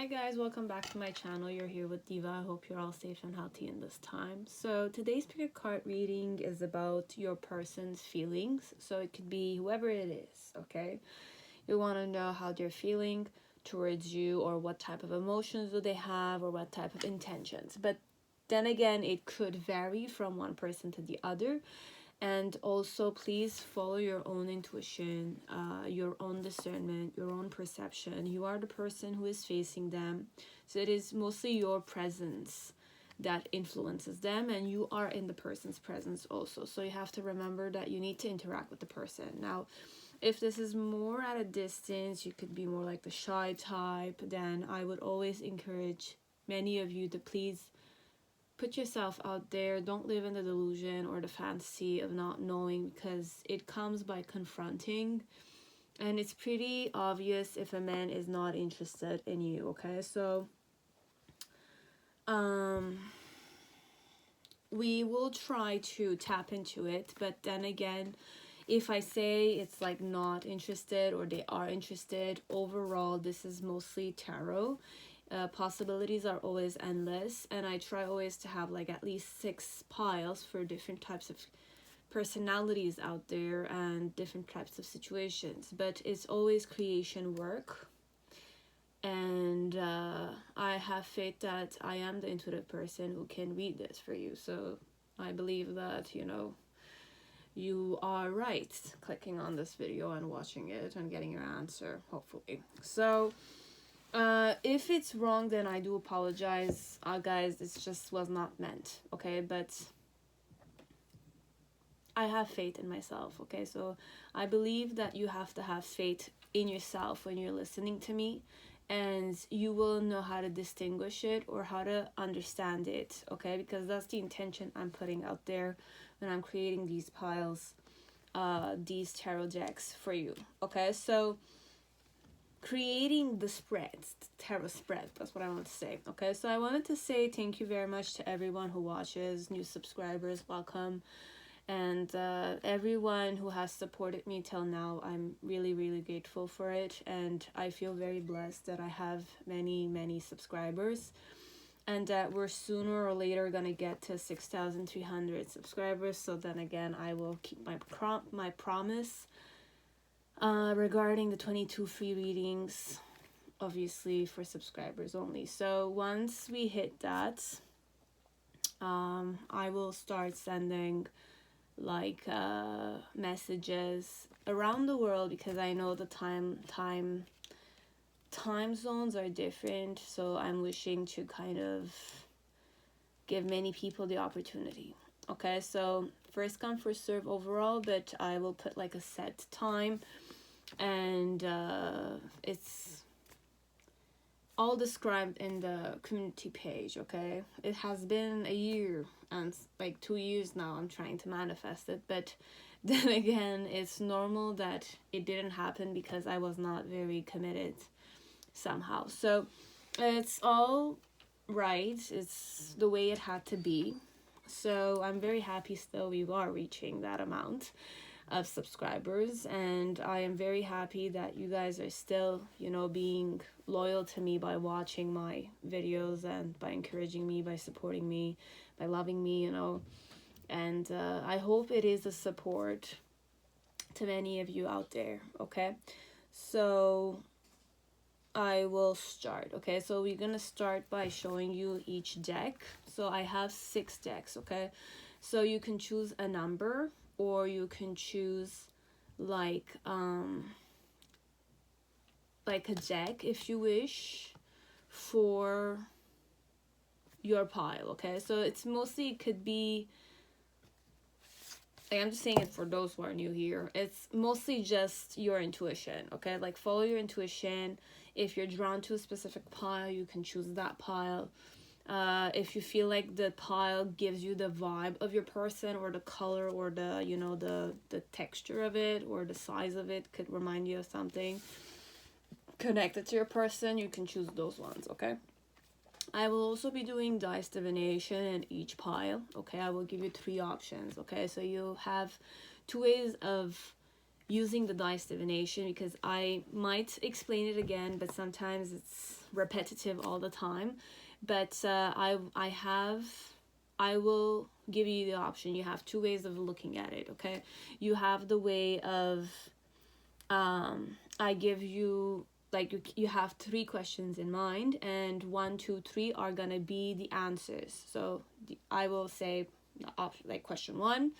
Hi guys, welcome back to my channel. You're here with Diva. I hope you're all safe and healthy in this time. So today's pick a card reading is about your person's feelings. So it could be whoever it is, okay? You want to know how they're feeling towards you, or what type of emotions do they have, or what type of intentions. But then again, it could vary from one person to the other. And also, please follow your own intuition, your own discernment, your own perception. You are the person who is facing them. So it is mostly your presence that influences them, and you are in the person's presence also. So you have to remember that you need to interact with the person. Now, if this is more at a distance, you could be more like the shy type, then I would always encourage many of you to please put yourself out there. Don't live in the delusion or the fantasy of not knowing, because it comes by confronting, and it's pretty obvious if a man is not interested in you. Okay, so we will try to tap into it, but then again, if I say it's like not interested or they are interested, overall this is mostly tarot. Possibilities are always endless, and I try always to have like at least 6 piles for different types of personalities out there and different types of situations, but it's always creation work. And I have faith that I am the intuitive person who can read this for you. So I believe that you are right clicking on this video and watching it and getting your answer, hopefully. So if it's wrong, then I do apologize, guys. It just was not meant, okay? But I have faith in myself, okay? So I believe that you have to have faith in yourself when you're listening to me, and you will know how to distinguish it or how to understand it, okay? Because that's the intention I'm putting out there when I'm creating these piles, these tarot decks for you, okay? So creating the spreads, the tarot spread, that's what I want to say. Okay, so I wanted to say thank you very much to everyone who watches, new subscribers, welcome, and everyone who has supported me till now. I'm really grateful for it, and I feel very blessed that I have many subscribers, and that we're sooner or later gonna get to 6,300 subscribers. So then again, I will keep my promise regarding the 22 free readings, obviously for subscribers only. So once we hit that, I will start sending like messages around the world, because I know the time zones are different. So I'm wishing to kind of give many people the opportunity. Okay, so first come first serve overall, but I will put like a set time, and it's all described in the community page. Okay, it has been a year and like 2 years now I'm trying to manifest it, but then again, it's normal that it didn't happen because I was not very committed somehow. So it's all right, it's the way it had to be. So I'm very happy still we are reaching that amount of subscribers, and I am very happy that you guys are still, being loyal to me by watching my videos and by encouraging me, by supporting me, by loving me, and I hope it is a support to many of you out there. Okay, so I will start. Okay, so we're gonna start by showing you each deck. So I have 6 decks. Okay, so you can choose a number, or you can choose like a deck if you wish for your pile. Okay, so it's mostly, it could be like, I'm just saying it for those who are new here, it's mostly just your intuition. Okay, like follow your intuition. If you're drawn to a specific pile, you can choose that pile. If you feel like the pile gives you the vibe of your person, or the color, or the the texture of it, or the size of it could remind you of something connected to your person, you can choose those ones. Okay, I will also be doing dice divination in each pile. Okay, I will give you 3 options. Okay, so you have 2 ways of using the dice divination, because I might explain it again, but sometimes it's repetitive all the time. But I will give you the option. You have two ways of looking at it, okay? You have the way of, I give you, like, you have 3 questions in mind, and 1, 2, 3 are gonna be the answers. So I will say, like, question 1,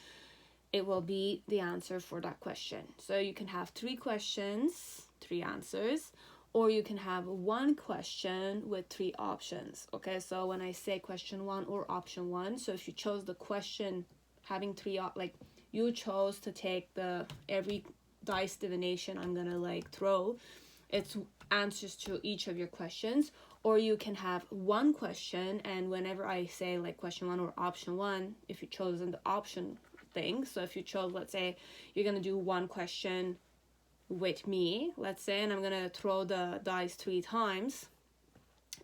it will be the answer for that question. So you can have 3 questions, 3 answers, or you can have 1 question with 3 options. Okay, so when I say question 1 or option 1, so if you chose the question having 3, like, you chose to take the every dice divination I'm gonna, like, throw, it's answers to each of your questions. Or you can have 1 question, and whenever I say, like, question 1 or option 1, if you chose in the option thing, so if you chose, let's say you're gonna do 1 question with me, let's say, and I'm gonna throw the dice 3 times,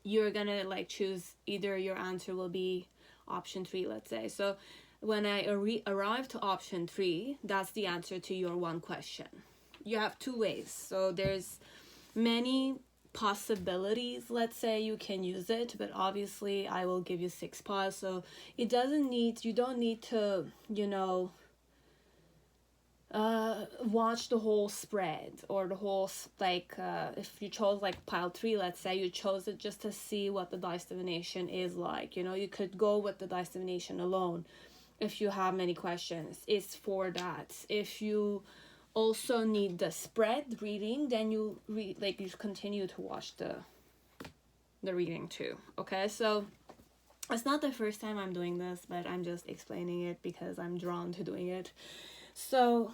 you're gonna, like, choose either your answer will be option 3, let's say. So when I arrive to option 3, that's the answer to your 1 question. You have 2 ways, so there's many possibilities, let's say, you can use it, but obviously I will give you 6 piles, so you don't need to, you know, watch the whole spread or the whole, like, if you chose, like, pile 3, let's say, you chose it just to see what the dice divination is like, you know. You could go with the dice divination alone if you have many questions. It's for that. If you also need the spread reading, then you you continue to watch the reading too. Okay, so it's not the first time I'm doing this, but I'm just explaining it because I'm drawn to doing it. So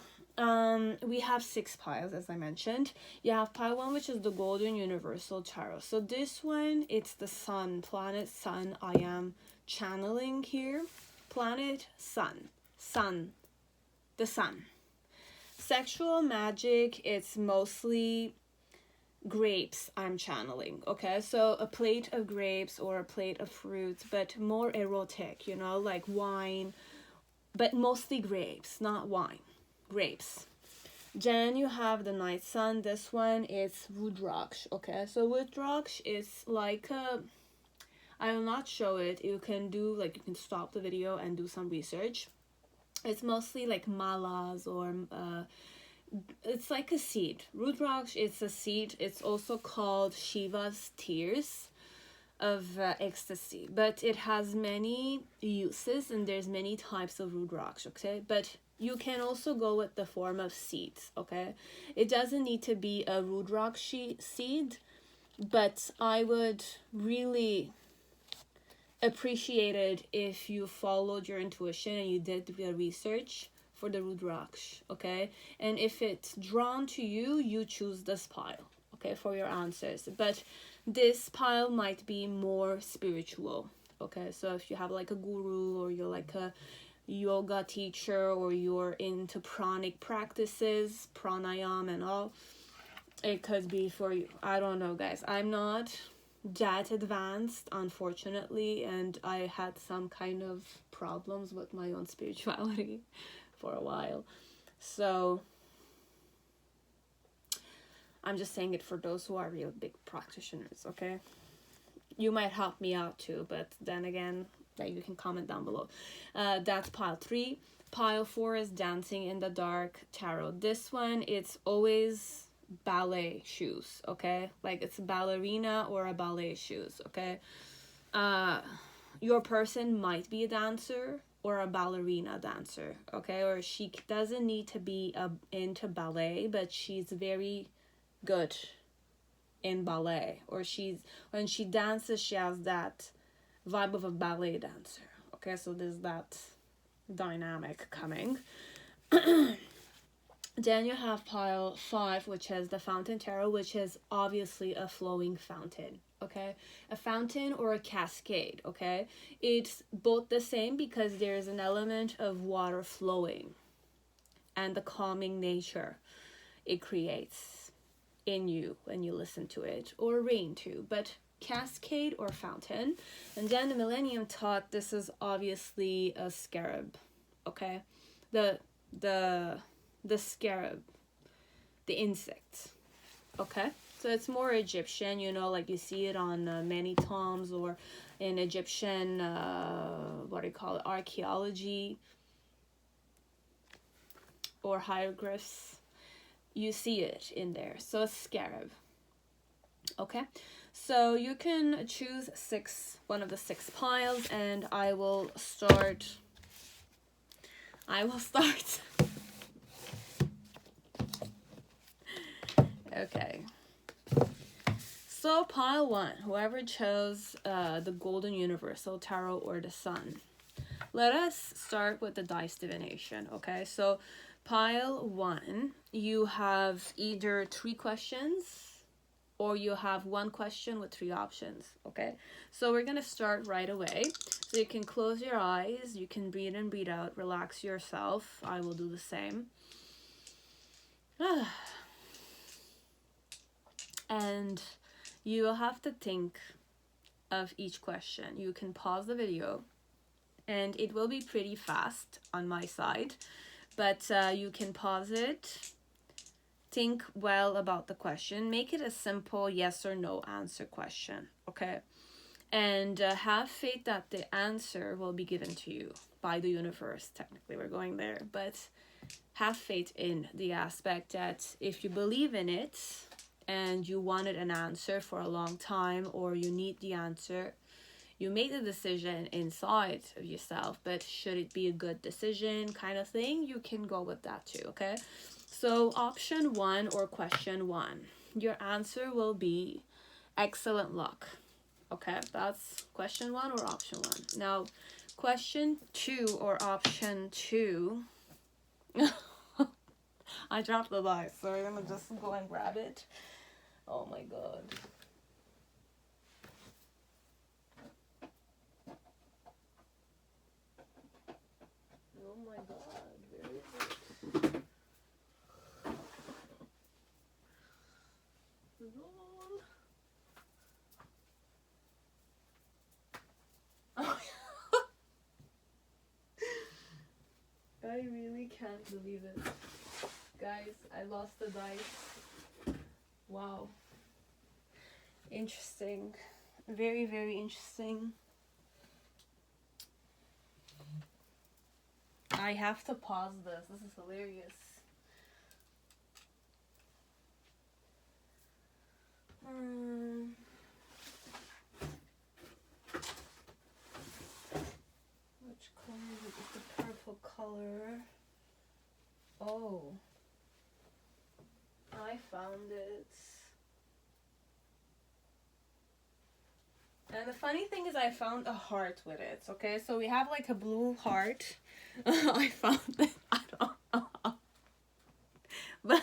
we have 6 piles, as I mentioned. You have pile 1, which is the Golden Universal Tarot. So this one, it's the sun, planet sun. I am channeling here. Planet sun, the sun. Sexual magic, it's mostly grapes I'm channeling, okay? So a plate of grapes or a plate of fruits, but more erotic, you know, like wine, but mostly grapes, not wine, grapes. Then you have the night sun. This one is Rudraksh, okay? So Rudraksh is like I will not show it. You can do, like, you can stop the video and do some research. It's mostly like malas, or it's like a seed. Rudraksh, it's a seed. It's also called Shiva's tears of ecstasy, but it has many uses, and there's many types of Rudraksh, okay? But you can also go with the form of seeds, okay? It doesn't need to be a Rudraksh seed, but I would really appreciate it if you followed your intuition and you did the research for the Rudraksh, okay? And if it's drawn to you, you choose this pile, okay, for your answers. But this pile might be more spiritual, okay? So if you have, like, a guru, or you're like a yoga teacher, or you're into pranic practices, pranayam and all, it could be for you. I don't know, guys. I'm not that advanced, unfortunately, and I had some kind of problems with my own spirituality for a while. So I'm just saying it for those who are real big practitioners, okay? You might help me out too, but then again, you can comment down below. That's pile 3. Pile 4 is Dancing in the Dark Tarot. This one, it's always ballet shoes, okay? Like, it's a ballerina or a ballet shoes, okay? Your person might be a dancer or a ballerina dancer, okay? Or she doesn't need to be into ballet, but she's very good in ballet, or when she dances, she has that vibe of a ballet dancer, okay? So there's that dynamic coming. Then you have pile 5, which is the Fountain Tarot, which is obviously a flowing fountain, okay? A fountain or a cascade, okay? It's both the same because there's an element of water flowing and the calming nature it creates in you when you listen to it, or rain too, but cascade or fountain. And then the Millennium Thoth, this is obviously a scarab, okay? The scarab, the insect. Okay, so it's more Egyptian, you know, like you see it on many tombs or in Egyptian, what do you call it, archaeology or hieroglyphs. You see it in there. So a scarab. Okay, so you can choose one of the 6 piles, and I will start. Okay. So pile 1, whoever chose the Golden Universal Tarot or the Sun. Let us start with the dice divination, okay? So pile 1, you have either 3 questions or you have 1 question with 3 options, okay? So we're gonna start right away. So you can close your eyes, you can breathe in, breathe out, relax yourself. I will do the same. And you will have to think of each question. You can pause the video, and it will be pretty fast on my side, but you can pause it, think well about the question, make it a simple yes or no answer question, okay? And have faith that the answer will be given to you by the universe. Technically, we're going there, but have faith in the aspect that if you believe in it and you wanted an answer for a long time, or you need the answer, you made the decision inside of yourself, but should it be a good decision kind of thing, you can go with that too, okay? So option 1 or question 1, your answer will be excellent luck, okay? That's question 1 or option 1. Now, question 2 or option 2, I dropped the dice, so we're gonna just go and grab it. Oh my god. Oh my god, where is it? Lol. Oh. I really can't believe it. Guys, I lost the dice. Wow. Interesting. Very, very interesting. I have to pause this. This is hilarious. Which color is the purple color? Oh. I found it. And the funny thing is I found a heart with it, okay? So we have like a blue heart. I found it. I don't know. But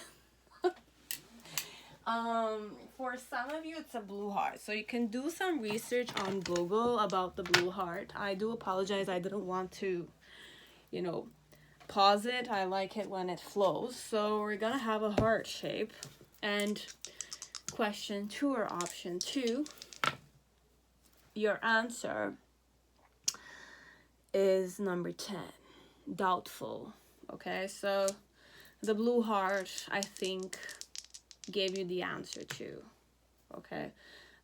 for some of you it's a blue heart. So you can do some research on Google about the blue heart. I do apologize. I didn't want to, you know, pause it. I like it when it flows. So we're gonna have a heart shape. And question 2 or option 2, your answer is number 10, doubtful. Okay, so the blue heart, I think, gave you the answer too. Okay,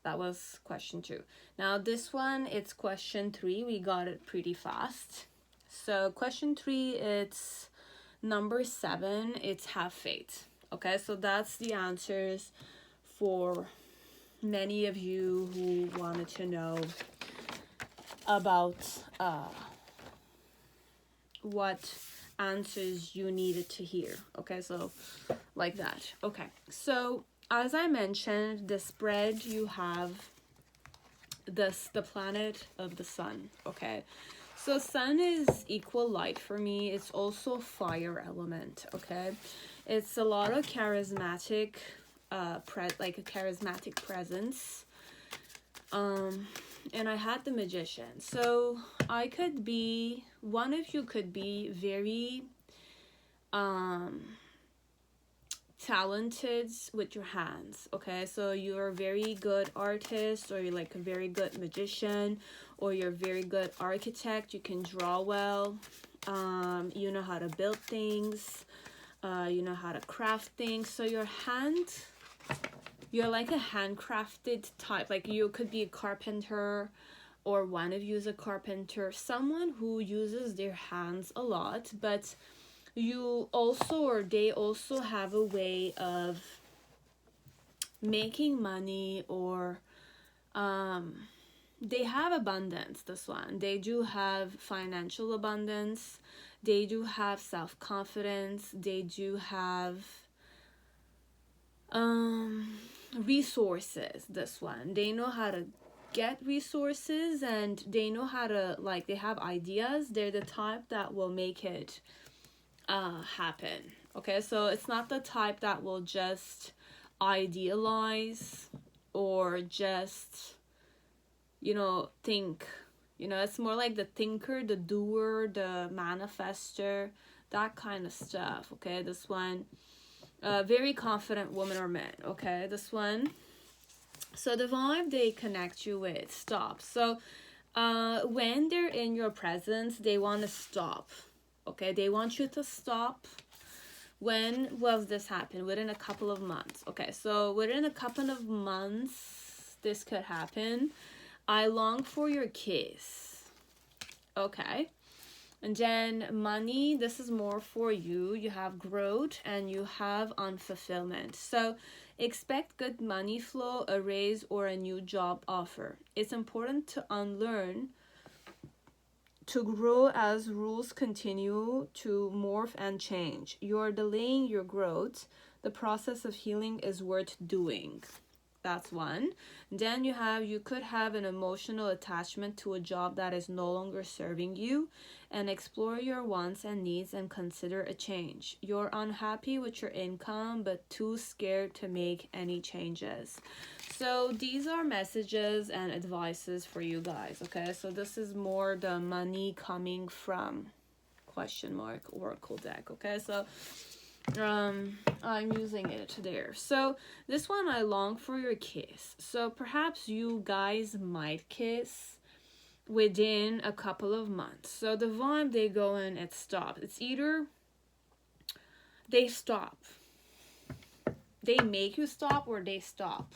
that was question 2. Now this one, it's question 3. We got it pretty fast. So question 3, it's number 7. It's have faith. Okay, so that's the answers for many of you who wanted to know about what answers you needed to hear. Okay, so like that. Okay, so as I mentioned, the spread, you have the planet of the sun. Okay, so sun is equal light for me. It's also fire element. Okay, it's a lot of charismatic like a charismatic presence. And I had the magician. So I could be, one of you could be very talented with your hands. Okay, so you're a very good artist, or you're like a very good magician, or you're a very good architect. You can draw well. You know how to build things. You know how to craft things. So you're like a handcrafted type. Like you could be a carpenter, or one of you is a carpenter, someone who uses their hands a lot, but you also, or they also have a way of making money, or they have abundance. This one, they do have financial abundance, they do have self-confidence, they do have resources. This one, they know how to get resources, and they know how to, like, they have ideas. They're the type that will make it happen. Okay, so it's not the type that will just idealize or just, you know, think. You know, it's more like the thinker, the doer, the manifester, that kind of stuff. Okay, this one, very confident woman or man. Okay, this one. So the vibe they connect you with, stop. So when they're in your presence, they want to stop. Okay, they want you to stop. When was this happen? Within a couple of months. Okay, so within a couple of months, this could happen. I long for your kiss. Okay. And then money, this is more for you. You have growth and you have unfulfillment. So expect good money flow, a raise, or a new job offer. It's important to unlearn, to grow as rules continue to morph and change. You're delaying your growth. The process of healing is worth doing. That's one. Then you could have an emotional attachment to a job that is no longer serving you, and explore your wants and needs and consider a change. You're unhappy with your income but too scared to make any changes. So these are messages and advices for you guys. Okay, so this is more the money coming from ? Oracle deck. Okay, so I'm using it there. So this one, I long for your kiss. So perhaps you guys might kiss within a couple of months. So the vibe they go in, it stops. It's either they stop, they make you stop, or they stop.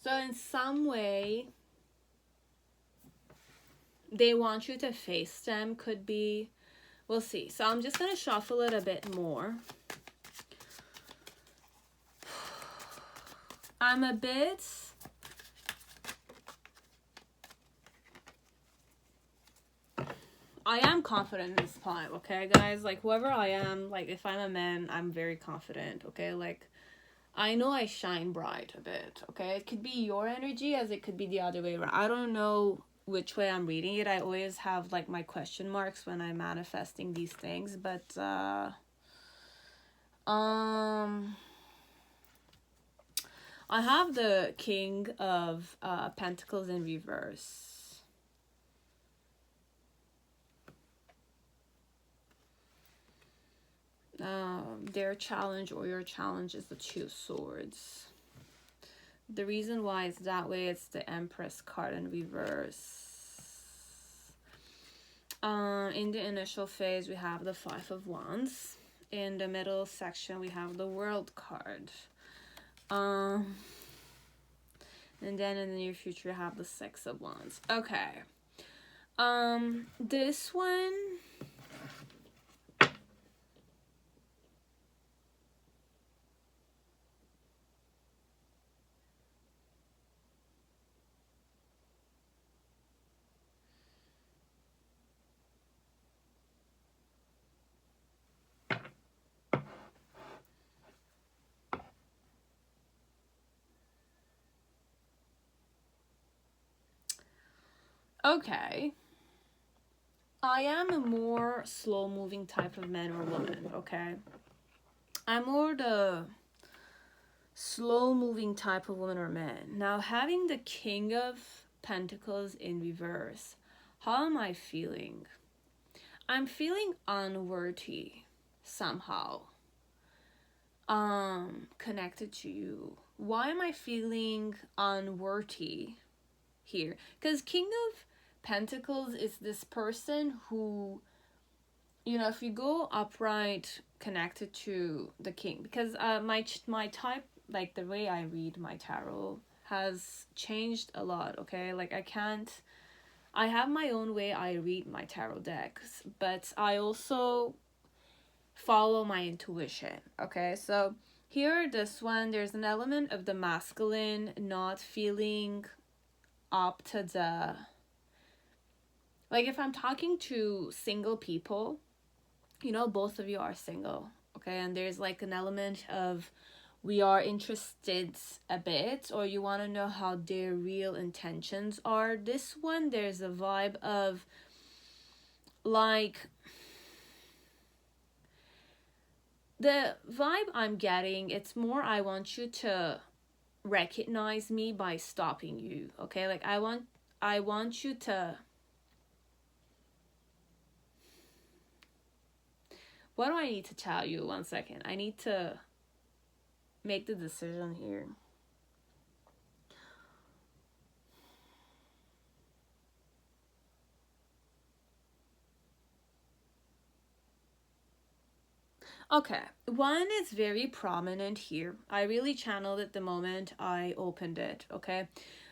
So in some way, they want you to face them. Could be, we'll see. So I'm just going to shuffle it a bit more. I'm a bit... I am confident in this time, okay, guys? Like, whoever I am, like, if I'm a man, I'm very confident, okay? Like, I know I shine bright a bit, okay? It could be your energy as it could be the other way around. I don't know which way I'm reading it. I always have, like, my question marks when I'm manifesting these things, but, I have the King of Pentacles in reverse. Their challenge or your challenge is the Two of Swords. The reason why it's that way, it's the Empress card in reverse. In the initial phase, we have the Five of Wands. In the middle section, we have the World card. And then in the near future, I have the Six of Wands. Okay. This one... Okay. I am a more slow-moving type of man or woman, okay? I'm more the slow-moving type of woman or man. Now, having the King of Pentacles in reverse, how am I feeling? I'm feeling unworthy somehow. Connected to you. Why am I feeling unworthy here? Because King of Pentacles is this person who, you know, if you go upright connected to the king, because my type, like the way I read my tarot has changed a lot, okay? Like I have my own way I read my tarot decks, but I also follow my intuition, okay? So here, this one, there's an element of the masculine not feeling up to the, like if I'm talking to single people, you know, both of you are single, okay? And there's like an element of we are interested a bit, or you want to know how their real intentions are. This one, there's a vibe of like, the vibe I'm getting, it's more I want you to recognize me by stopping you, okay? Like I want you to, what do I need to tell you? 1 second. I need to make the decision here. Okay, one is very prominent here. I really channeled it the moment I opened it, okay?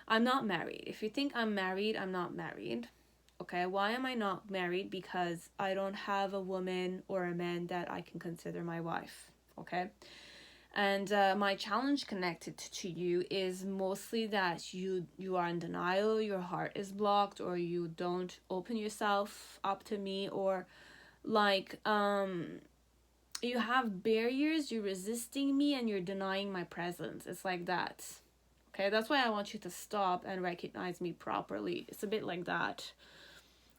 I'm not married. If you think I'm married, I'm not married. Okay, why am I not married? Because I don't have a woman or a man that I can consider my wife, okay? And my challenge connected to you is mostly that you are in denial, your heart is blocked, or you don't open yourself up to me, or like you have barriers, you're resisting me, and you're denying my presence. It's like that. Okay, that's why I want you to stop and recognize me properly. It's a bit like that.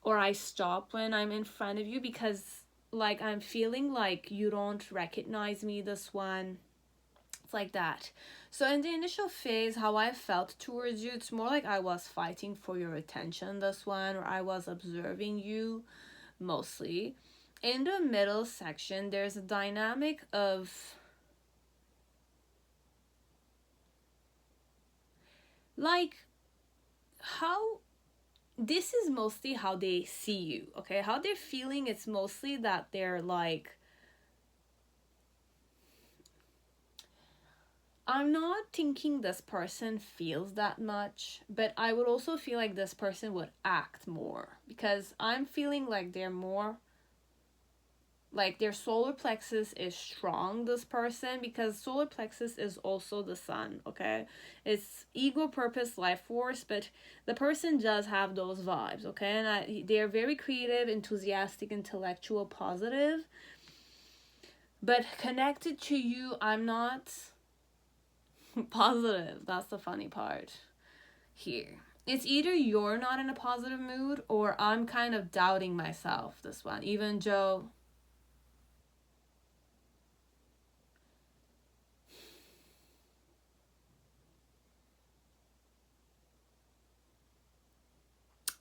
Or I stop when I'm in front of you because like I'm feeling like you don't recognize me, this one. It's like that. So in the initial phase, how I felt towards you, it's more like I was fighting for your attention, this one, or I was observing you mostly. In the middle section, there's a dynamic of like how this is mostly how they see you, okay? How they're feeling, it's mostly that they're like, I'm not thinking this person feels that much, but I would also feel like this person would act more, because I'm feeling like they're more, like their solar plexus is strong, this person, because solar plexus is also the sun, okay? It's ego, purpose, life force, but the person does have those vibes, okay? And they're very creative, enthusiastic, intellectual, positive, but connected to you, I'm not positive. That's the funny part here. It's either you're not in a positive mood, or I'm kind of doubting myself, this one, even Joe.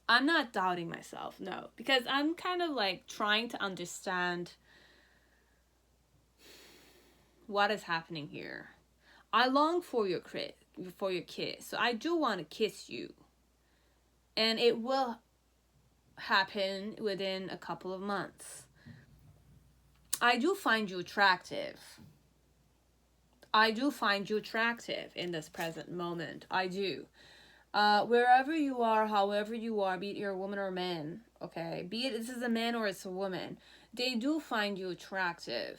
I'm not doubting myself, no, because I'm kind of like trying to understand what is happening here. I long for your kiss, so I do want to kiss you, and it will happen within a couple of months. I do find you attractive. I do find you attractive in this present moment. I do. Wherever you are, however you are, be it you're a woman or a man, okay, be it this is a man or it's a woman, they do find you attractive,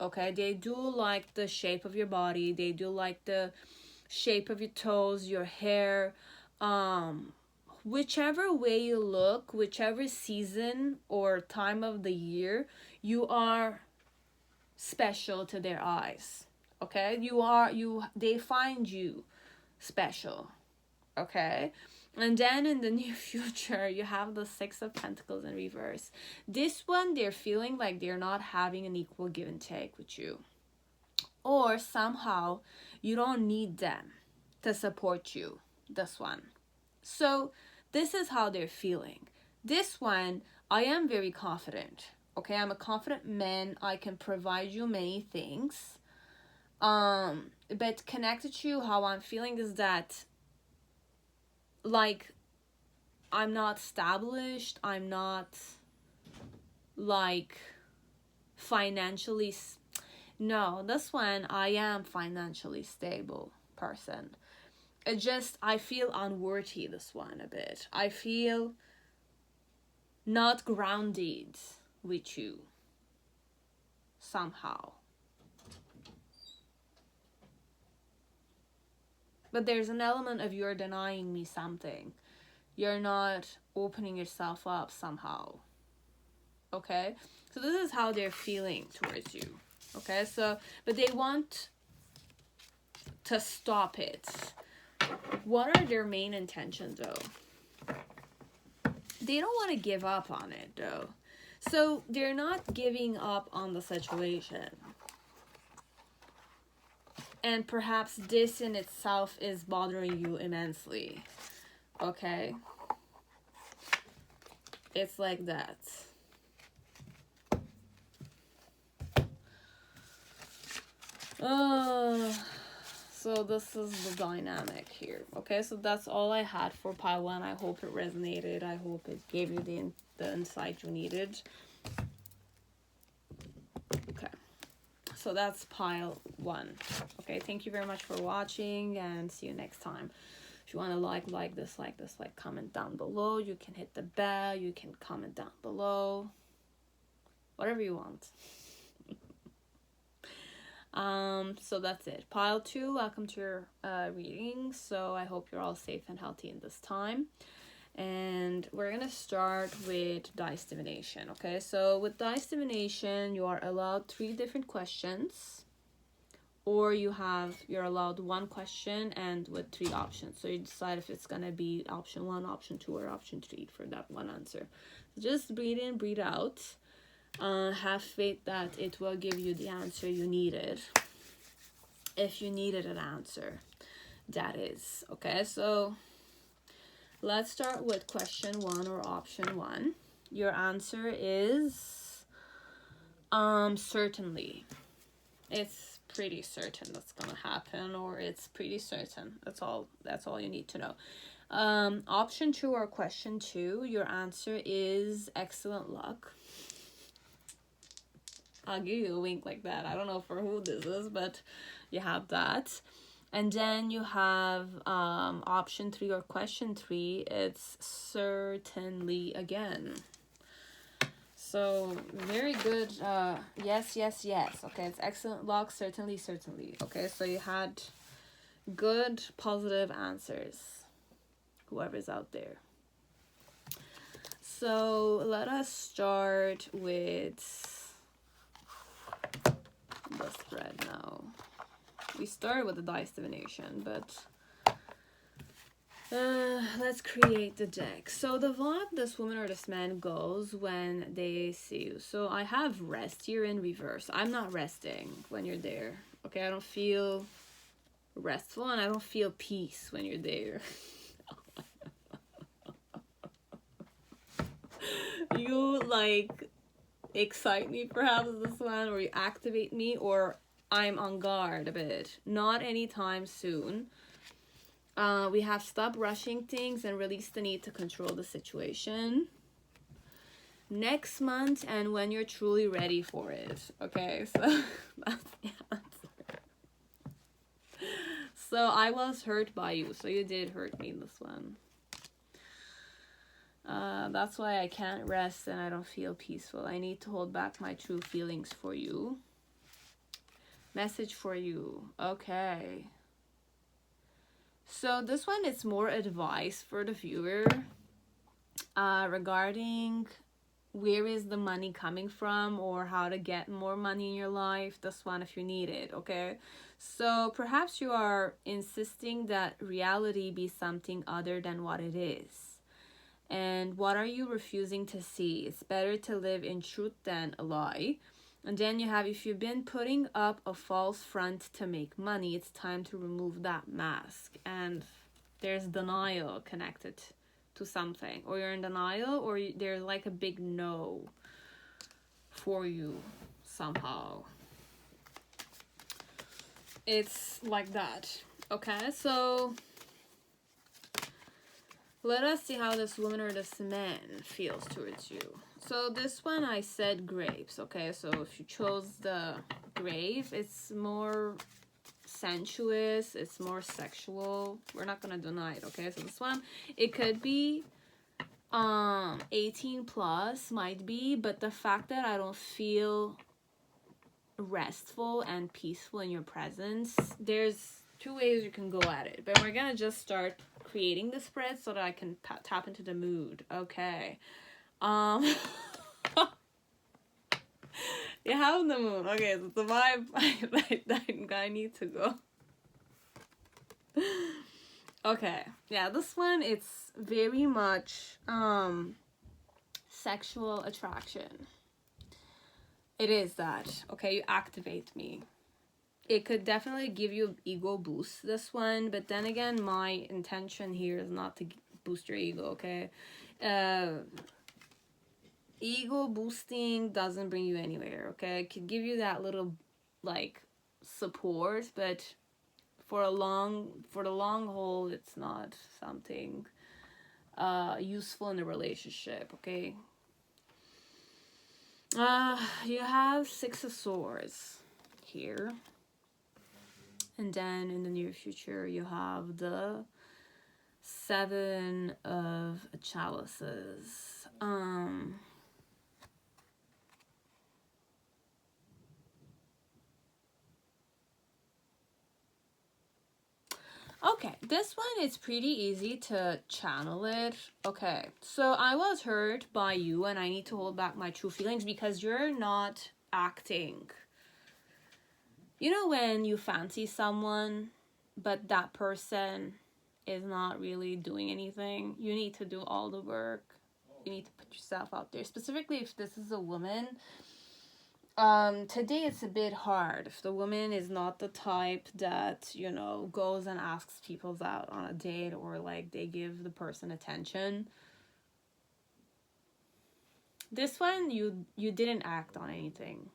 okay? They do like the shape of your body, they do like the shape of your toes, your hair, whichever way you look, whichever season or time of the year, you are special to their eyes, okay? They find you special. Okay, and then in the near future, you have the Six of Pentacles in reverse. This one, they're feeling like they're not having an equal give and take with you. Or somehow, you don't need them to support you, this one. So, this is how they're feeling. This one, I am very confident. Okay, I'm a confident man. I can provide you many things. But connected to you, how I'm feeling is that like I'm not established, I'm not like financially, no, this one, I am financially stable person. It just, I feel unworthy, this one, a bit. I feel not grounded with you somehow. But there's an element of you're denying me something. You're not opening yourself up somehow. Okay? So this is how they're feeling towards you. Okay? So, but they want to stop it. What are their main intentions, though? They don't want to give up on it, though. So they're not giving up on the situation. And perhaps this in itself is bothering you immensely. Okay? It's like that. So this is the dynamic here. Okay, so that's all I had for pile 1. I hope it resonated. I hope it gave you the insight you needed. Okay, so that's pile 1. Okay, thank you very much for watching, and see you next time. If you want to like this, comment down below. You can hit the bell. You can comment down below. Whatever you want. So that's it. Pile 2, welcome to your reading. So I hope you're all safe and healthy in this time. And we're gonna start with dice divination. Okay, so with dice divination, you are allowed 3 different questions, or you're allowed 1 question and with 3 options. So you decide if it's gonna be option 1, option 2, or option 3 for that one answer. Just breathe in, breathe out. Have faith that it will give you the answer you needed, if you needed an answer, that is. Okay, so let's start with question 1 or option 1. Your answer is certainly. It's pretty certain that's gonna happen, or it's pretty certain. That's all you need to know. Option 2 or question 2, your answer is excellent luck. I'll give you a wink like that. I don't know for who this is, but you have that. And then you have option 3 or question 3. It's certainly again. So very good. Yes. Okay, it's excellent luck. Certainly. Okay, so you had good, positive answers, whoever's out there. So let us start with the spread now. We started with the dice divination, but let's create the deck. So the vibe this woman or this man goes when they see you. So I have rest here in reverse. I'm not resting when you're there. Okay, I don't feel restful, and I don't feel peace when you're there. You like excite me perhaps, this one, or you activate me, or I'm on guard a bit. Not anytime soon. We have stop rushing things and release the need to control the situation. Next month, and when you're truly ready for it. Okay, so that's the answer. So I was hurt by you, so you did hurt me in this one. That's why I can't rest and I don't feel peaceful. I need to hold back my true feelings for you. Message for you. Okay. So this one, it's more advice for the viewer regarding where is the money coming from, or how to get more money in your life. This one, if you need it. Okay. So perhaps you are insisting that reality be something other than what it is. And what are you refusing to see? It's better to live in truth than a lie. And then you have, if you've been putting up a false front to make money, it's time to remove that mask. And there's denial connected to something. Or you're in denial, or there's like a big no for you somehow. It's like that. Okay, so Let us see how this woman or this man feels towards you. So this one I said grapes, okay? So if you chose the grape, it's more sensuous, it's more sexual. We're not gonna deny it, okay? So this one, it could be 18 plus, might be, but the fact that I don't feel restful and peaceful in your presence, there's two ways you can go at it, but we're gonna just start creating the spread so that I can tap into the mood. Okay. You have the moon. Okay, so the vibe. I need to go. Okay, yeah, this one, it's very much sexual attraction. It is that. Okay, you activate me. It could definitely give you an ego boost, this one, but then again, my intention here is not to boost your ego, okay? Ego boosting doesn't bring you anywhere, okay? It could give you that little, like, support, but for the long haul, it's not something useful in a relationship, okay? You have 6 of Swords here. And then in the near future, you have the 7 of Chalices. Okay, this one is pretty easy to channel it. Okay, so I was hurt by you and I need to hold back my true feelings because you're not acting. You know when you fancy someone, but that person is not really doing anything? You need to do all the work. You need to put yourself out there. Specifically, if this is a woman, today it's a bit hard. If the woman is not the type that, you know, goes and asks people out on a date or, like, they give the person attention. This one, you didn't act on anything.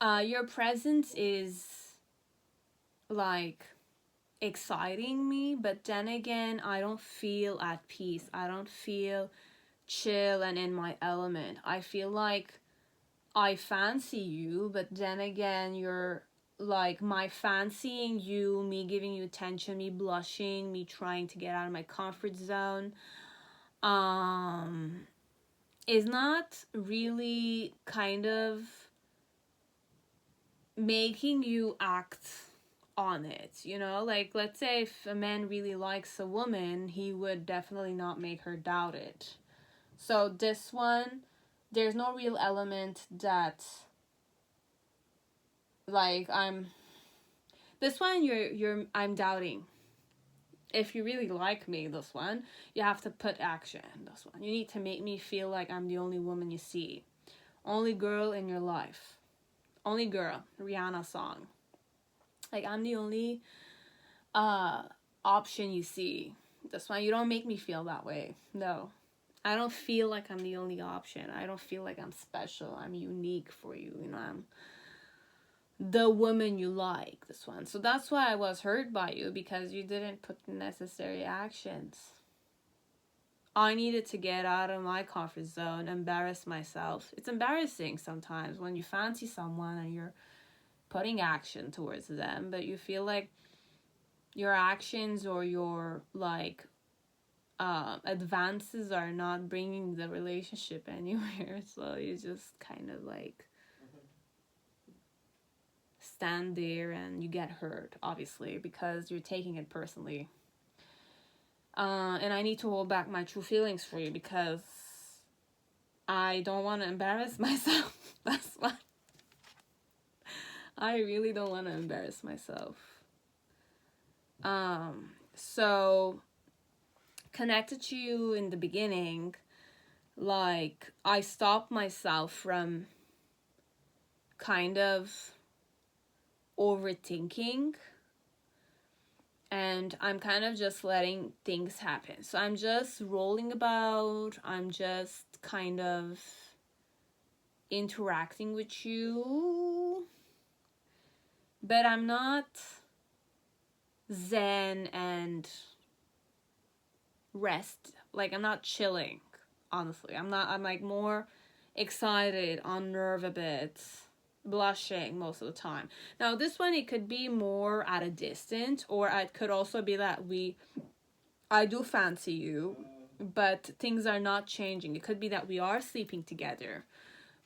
Your presence is, like, exciting me, but then again, I don't feel at peace. I don't feel chill and in my element. I feel like I fancy you, but then again, you're, like, my fancying you, me giving you attention, me blushing, me trying to get out of my comfort zone, is not really kind of making you act on it, you know? Like, let's say if a man really likes a woman, he would definitely not make her doubt it. So this one, there's no real element that, like, I'm doubting. If you really like me, this one, you have to put action in this one. You need to make me feel like I'm the only woman you see. Only girl in your life. Only girl. Rihanna song. Like, I'm the only option you see. This one, you don't make me feel that way. No. I don't feel like I'm the only option. I don't feel like I'm special. I'm unique for you. You know, I'm the woman you like, this one. So that's why I was hurt by you, because you didn't put the necessary actions. I needed to get out of my comfort zone, embarrass myself. It's embarrassing sometimes when you fancy someone and you're putting action towards them, but you feel like your actions or your, like, advances are not bringing the relationship anywhere. So you just kind of, like, stand there and you get hurt, obviously, because you're taking it personally. And I need to hold back my true feelings for you because I don't want to embarrass myself. That's why. I really don't want to embarrass myself. So connected to you in the beginning, like, I stopped myself from kind of overthinking, and I'm kind of just letting things happen. So I'm just rolling about, I'm just kind of interacting with you, but I'm not zen and rest. Like, I'm not chilling, honestly. I'm like more excited, on nerve a bit, blushing most of the time. Now, this one, it could be more at a distance, or it could also be that I do fancy you, but things are not changing. It could be that we are sleeping together.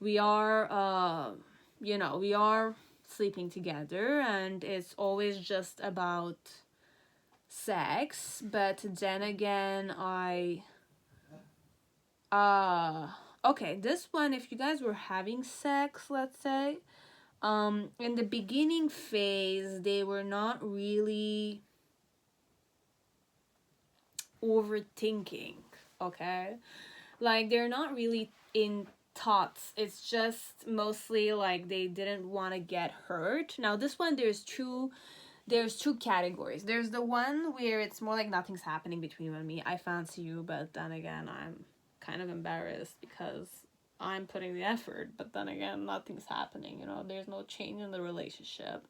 We are, we are sleeping together, and it's always just about sex. But then again, okay, this one, if you guys were having sex, let's say, in the beginning phase, they were not really overthinking, okay? Like, they're not really in thoughts. It's just mostly like they didn't want to get hurt. Now, this one, there's two categories. There's the one where it's more like nothing's happening between you and me. I fancy you, but then again, I'm kind of embarrassed because I'm putting the effort, but then again, nothing's happening, there's no change in the relationship,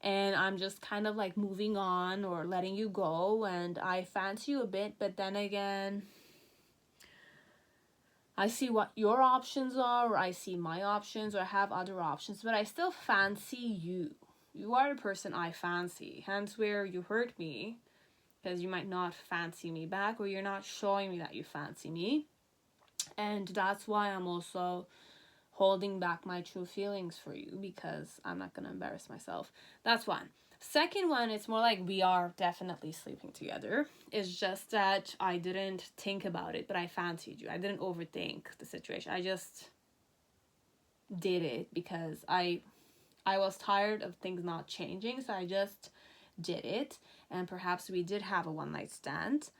and I'm just kind of like moving on or letting you go, and I fancy you a bit, but then again, I see what your options are, or I see my options, or I have other options, but I still fancy you. You are the person I fancy, hence where you hurt me, because you might not fancy me back, or you're not showing me that you fancy me. And that's why I'm also holding back my true feelings for you, because I'm not going to embarrass myself. That's one. Second one, it's more like we are definitely sleeping together. It's just that I didn't think about it, but I fancied you. I didn't overthink the situation. I just did it because I was tired of things not changing, so I just did it. And perhaps we did have a one-night stand.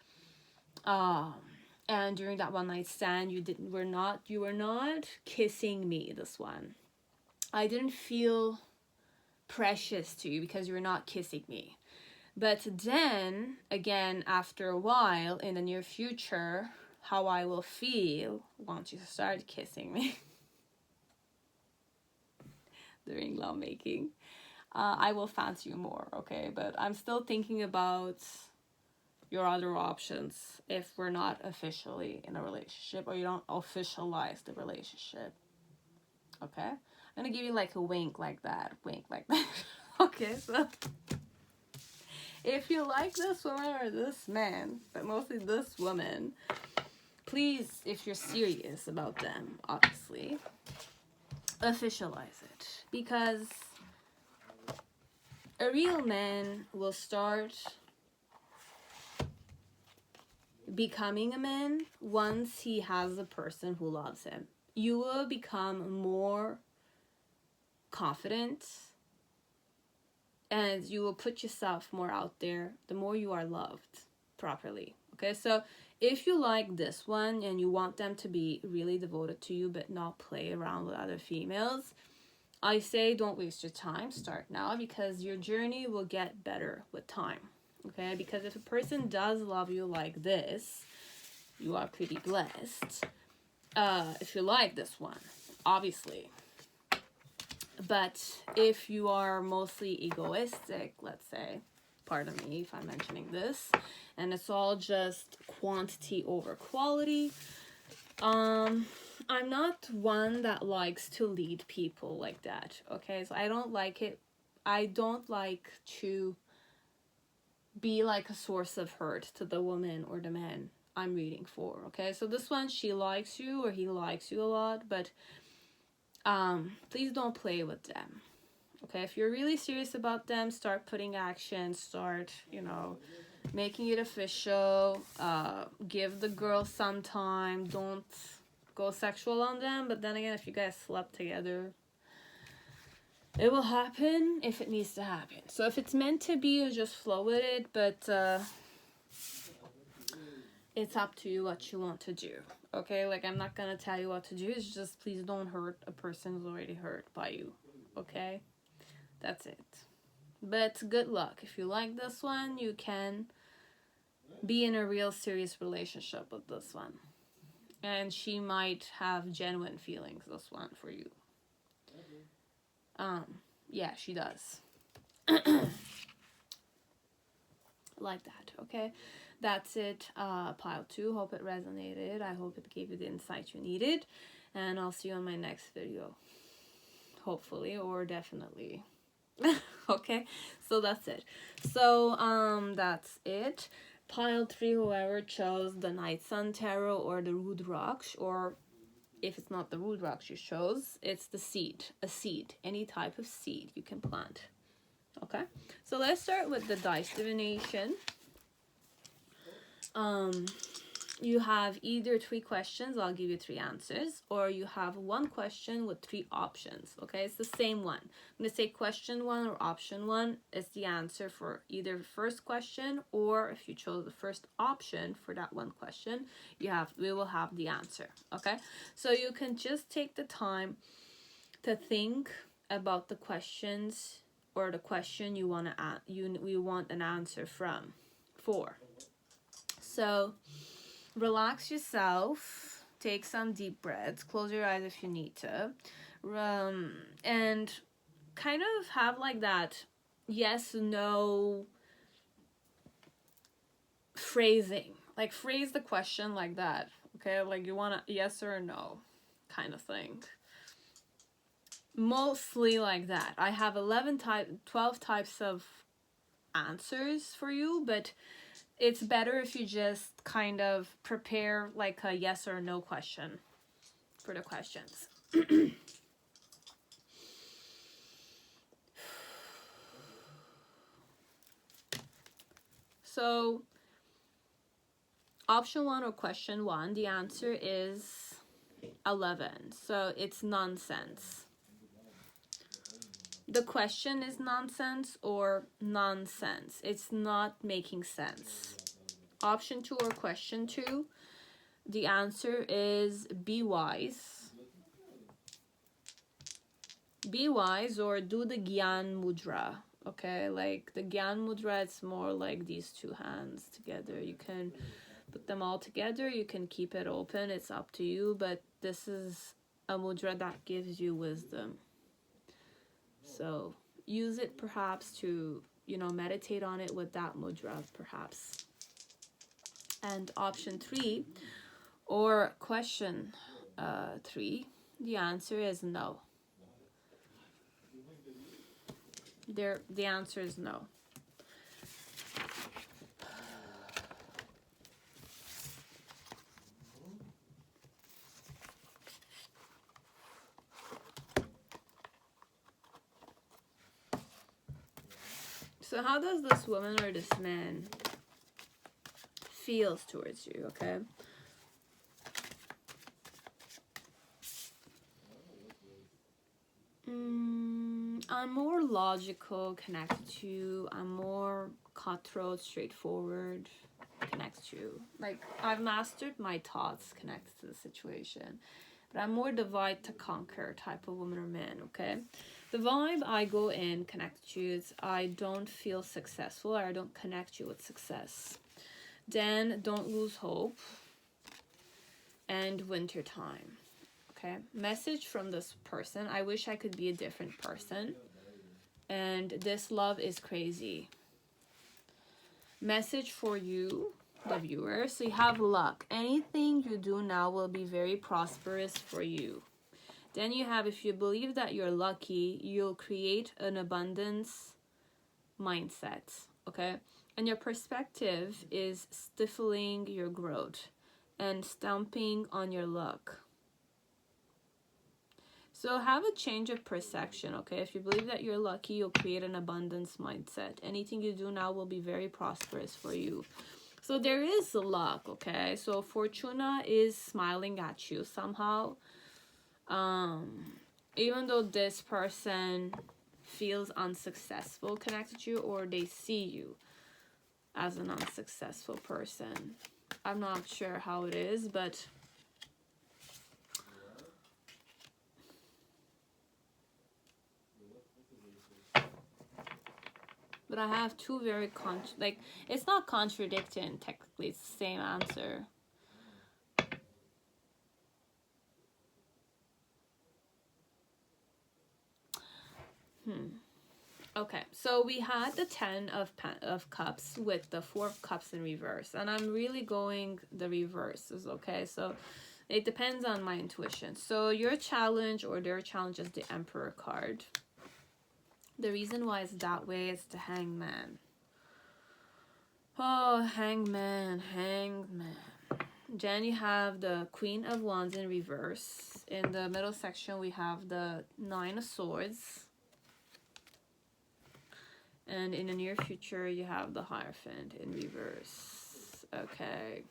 And during that one-night stand, you were not kissing me, this one. I didn't feel precious to you because you were not kissing me. But then, again, after a while, in the near future, how I will feel once you start kissing me during lovemaking, I will fancy you more, okay? But I'm still thinking about your other options if we're not officially in a relationship, or you don't officialize the relationship, okay? I'm gonna give you like a wink like that. Okay, so if you like this woman or this man, but mostly this woman, please, if you're serious about them, obviously, officialize it, because a real man will start becoming a man once he has a person who loves him. You will become more confident, and you will put yourself more out there the more you are loved properly. Okay, so if you like this one and you want them to be really devoted to you but not play around with other females, I say don't waste your time. Start now, because your journey will get better with time. Okay, because if a person does love you like this, you are pretty blessed. If you like this one, obviously. But if you are mostly egoistic, let's say, pardon me if I'm mentioning this, and it's all just quantity over quality, I'm not one that likes to lead people like that, okay? So I don't like it. I don't like to be like a source of hurt to the woman or the man I'm reading for, okay? So this one, she likes you or he likes you a lot, but please don't play with them, okay? If you're really serious about them, start putting action, start, making it official, give the girl some time, don't go sexual on them. But then again, if you guys slept together, it will happen if it needs to happen. So if it's meant to be, you just flow with it, but it's up to you what you want to do, okay? Like, I'm not gonna tell you what to do. It's just please don't hurt a person who's already hurt by you, okay? That's it. But good luck. If you like this one, you can be in a real serious relationship with this one. And she might have genuine feelings, this one, for you. Yeah, she does. like that. Okay, that's it. Pile 2. Hope it resonated. I hope it gave you the insight you needed, and I'll see you on my next video, hopefully, or definitely. Okay, so that's it. So that's it. Pile 3, whoever chose the Night Sun Tarot or the Rudraksh, or if it's not the Rudraksh you chose, it's the seed, a seed, any type of seed you can plant. Okay, so let's start with the dice divination. You have either 3 questions, I'll give you 3 answers, or you have 1 question with 3 options. Okay, it's the same one. I'm going to say question 1 or option 1 is the answer for either the first question, or if you chose the first option for that 1 question, we will have the answer. Okay, so you can just take the time to think about the questions or the question you want an answer from for. So relax yourself, take some deep breaths, close your eyes if you need to, and kind of have like that yes, no phrasing. Like phrase the question like that, okay? Like you want a yes or a no kind of thing. Mostly like that. I have 12 types of answers for you, but it's better if you just kind of prepare like a yes or no question for the questions. So, option 1 or question 1, the answer is 11. So, it's nonsense. The question is nonsense or nonsense. It's not making sense. Option 2 or question 2, the answer is be wise. Be wise or do the Gyan Mudra. Okay, like the Gyan Mudra, it's more like these 2 hands together. You can put them all together. You can keep it open. It's up to you. But this is a mudra that gives you wisdom. So use it perhaps to, meditate on it with that mudra perhaps. And option 3 or question 3, the answer is no. The answer is no. So how does this woman or this man feels towards you, okay? I'm more logical, connected to you. I'm more cutthroat, straightforward, connected to you. Like, I've mastered my thoughts connected to the situation. But I'm more divide to conquer type of woman or man, okay? The vibe I go in, connect to you, is I don't feel successful, or I don't connect you with success. Then don't lose hope. And winter time. Okay, message from this person. I wish I could be a different person. And this love is crazy. Message for you, the viewer. So you have luck. Anything you do now will be very prosperous for you. Then you have, if you believe that you're lucky, you'll create an abundance mindset. Okay, and your perspective is stifling your growth and stamping on your luck. So have a change of perception, okay? If you believe that you're lucky, you'll create an abundance mindset. Anything you do now will be very prosperous for you. So there is luck, okay? So Fortuna is smiling at you somehow. Even though this person feels unsuccessful connected to you, or they see you as an unsuccessful person. I'm not sure how it is, but I have 2 very it's not contradicting technically, it's the same answer. Okay, so we had the 10 of Cups with the 4 of Cups in reverse. And I'm really going the reverses, okay? So it depends on my intuition. So your challenge or their challenge is the Emperor card. The reason why it's that way is the Hangman. Oh, Hangman. Then you have the Queen of Wands in reverse. In the middle section, we have the 9 of Swords. And in the near future, you have the Hierophant in reverse. Okay.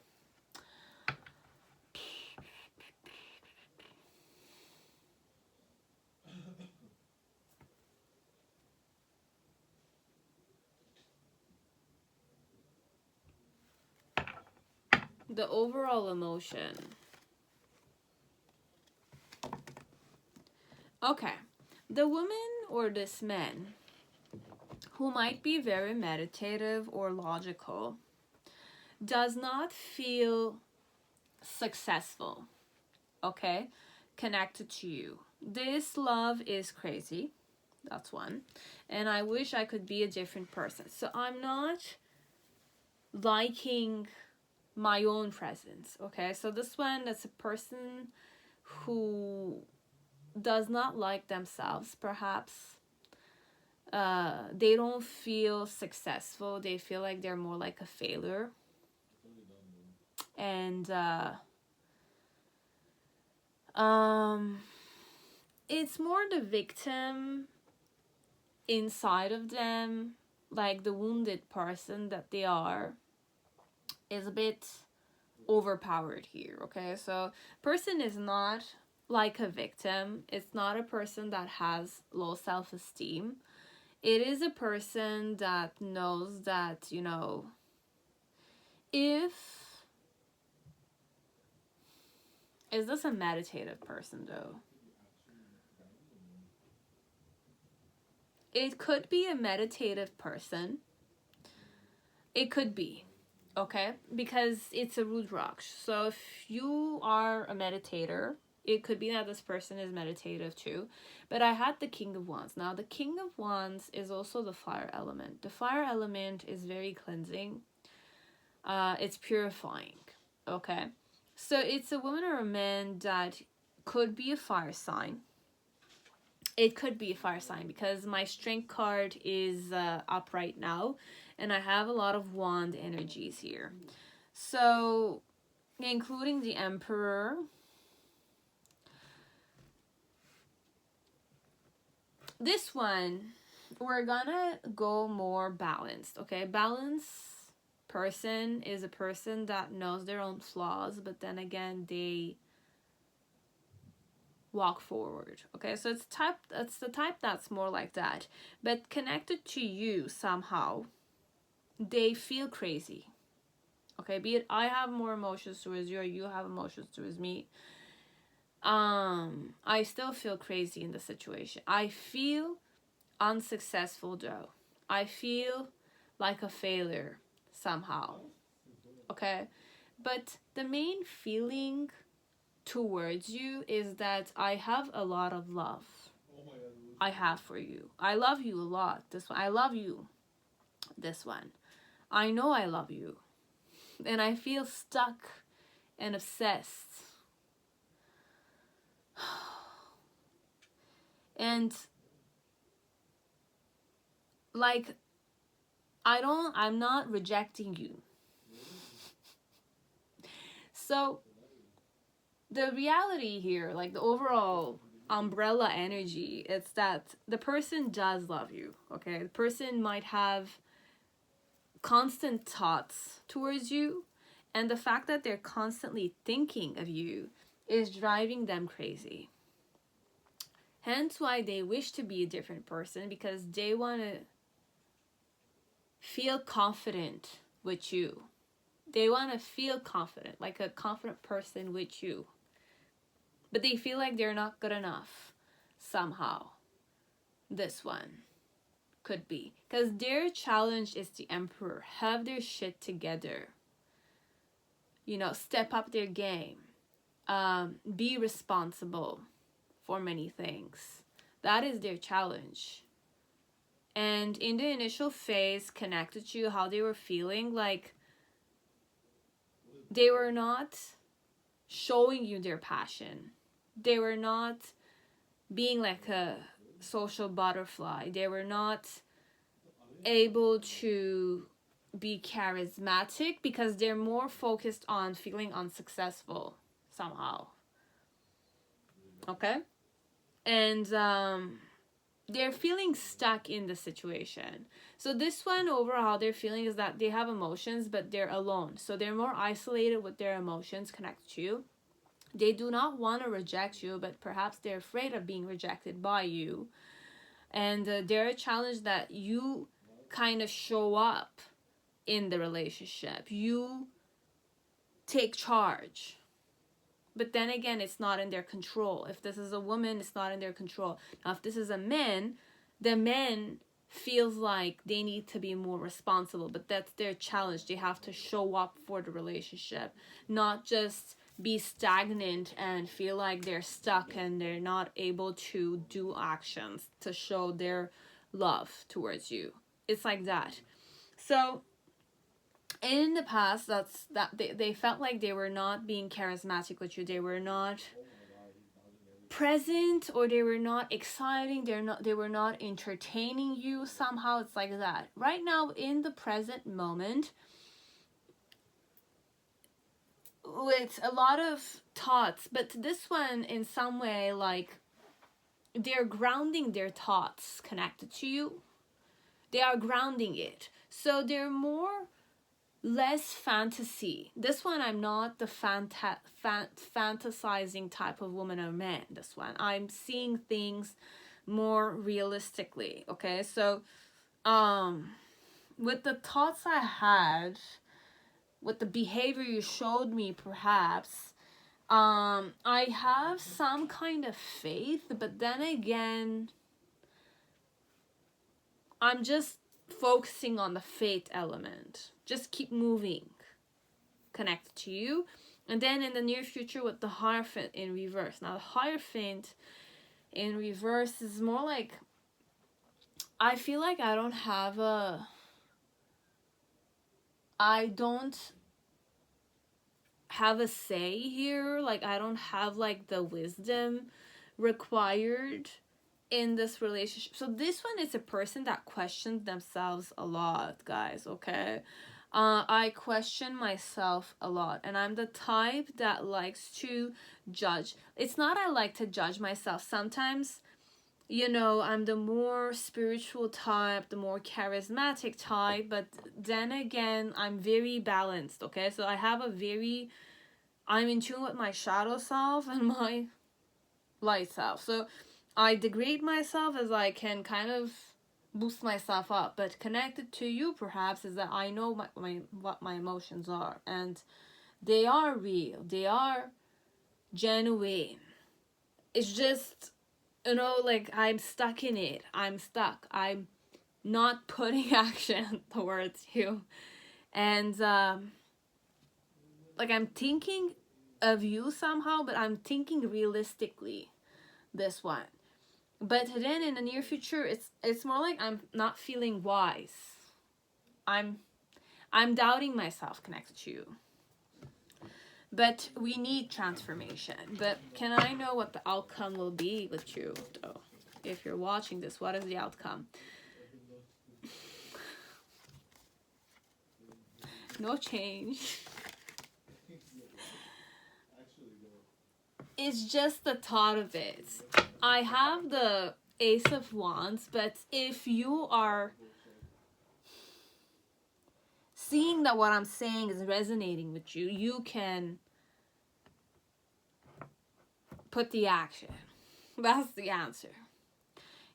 The overall emotion. Okay. The woman or this man who might be very meditative or logical does not feel successful, okay, connected to you. This love is crazy. That's one. And I wish I could be a different person. So I'm not liking my own presence, okay? So this one, that's a person who does not like themselves, perhaps. They don't feel successful. They feel like they're more like a failure. And it's more the victim inside of them, like the wounded person that they are, is a bit overpowered here, okay? So person is not like a victim. It's not a person that has low self-esteem. It is a person that knows that, you know, if... Is this a meditative person, though? It could be a meditative person. It could be, okay? Because it's a Rudraksh. So if you are a meditator, it could be that this person is meditative too. But I had the King of Wands. Now, the King of Wands is also the fire element. The fire element is very cleansing. It's purifying, okay? So it's a woman or a man that could be a fire sign. It could be a fire sign because my Strength card is up right now. And I have a lot of wand energies here. So, including the Emperor. This one, we're gonna go more balanced, okay? Balanced person is a person that knows their own flaws, but then again, they walk forward, okay? So it's the type that's more like that. But connected to you somehow, they feel crazy, okay? Be it I have more emotions towards you or you have emotions towards me. I still feel crazy in the situation. I feel unsuccessful though. I feel like a failure somehow, okay? But the main feeling towards you is that I have a lot of love. I have for you. I love you a lot. This one, I love you. This one, I know I love you. And I feel stuck and obsessed. And like, I'm not rejecting you. So the reality here, like the overall umbrella energy, it's that the person does love you, okay? The person might have constant thoughts towards you, and the fact that they're constantly thinking of you is driving them crazy. Hence why they wish to be a different person, because they want to feel confident with you. They want to feel confident, like a confident person with you. But they feel like they're not good enough somehow. This one could be. Because their challenge is the Emperor. Have their shit together. You know, step up their game. Be responsible for many things. That is their challenge. And in the initial phase, connected to how they were feeling, like they were not showing you their passion. They were not being like a social butterfly. They were not able to be charismatic because they're more focused on feeling unsuccessful somehow. Okay? And they're feeling stuck in the situation. So this one, overall, they're feeling is that they have emotions, but they're alone. So they're more isolated with their emotions connected to you. They do not want to reject you, but perhaps they're afraid of being rejected by you. And they're a challenge that you kind of show up in the relationship. You take charge. But then again, it's not in their control. If this is a woman, it's not in their control. Now, if this is a man, the man feels like they need to be more responsible. But that's their challenge. They have to show up for the relationship. Not just be stagnant and feel like they're stuck and they're not able to do actions to show their love towards you. It's like that. So in the past, they felt like they were not being charismatic with you. They were not present, or they were not exciting. They were not entertaining you somehow. It's like that. Right now, in the present moment, with a lot of thoughts, but this one in some way, like they're grounding their thoughts connected to you. They are grounding it. So they're less fantasy. This one, I'm not the fantasizing type of woman or man. This one, I'm seeing things more realistically. Okay, so with the thoughts I had, with the behavior you showed me, perhaps I have some kind of faith, but then again, I'm just focusing on the faith element. Just keep moving, connected to you. And then in the near future with the Hierophant in reverse. Now the Hierophant in reverse is more like, I feel like I don't have a say here. Like I don't have like the wisdom required in this relationship. So this one is a person that questions themselves a lot, guys. Okay, I question myself a lot, and I'm the type that likes to judge. It's not I like to judge myself. Sometimes, you know, I'm the more spiritual type, the more charismatic type, but then again, I'm very balanced. Okay, so I'm in tune with my shadow self and my light self. So I degrade myself as I can kind of boost myself up. But connected to you, perhaps, is that I know what my emotions are. And they are real. They are genuine. It's just, you know, like I'm stuck in it. I'm stuck. I'm not putting action towards you. And like I'm thinking of you somehow, but I'm thinking realistically this one. But then in the near future, it's more like I'm not feeling wise. I'm doubting myself connected to you. But we need transformation. But can I know what the outcome will be with you, though? If you're watching this, what is the outcome? No change. It's just the thought of it. I have the Ace of Wands, but if you are seeing that what I'm saying is resonating with you, you can put the action. That's the answer.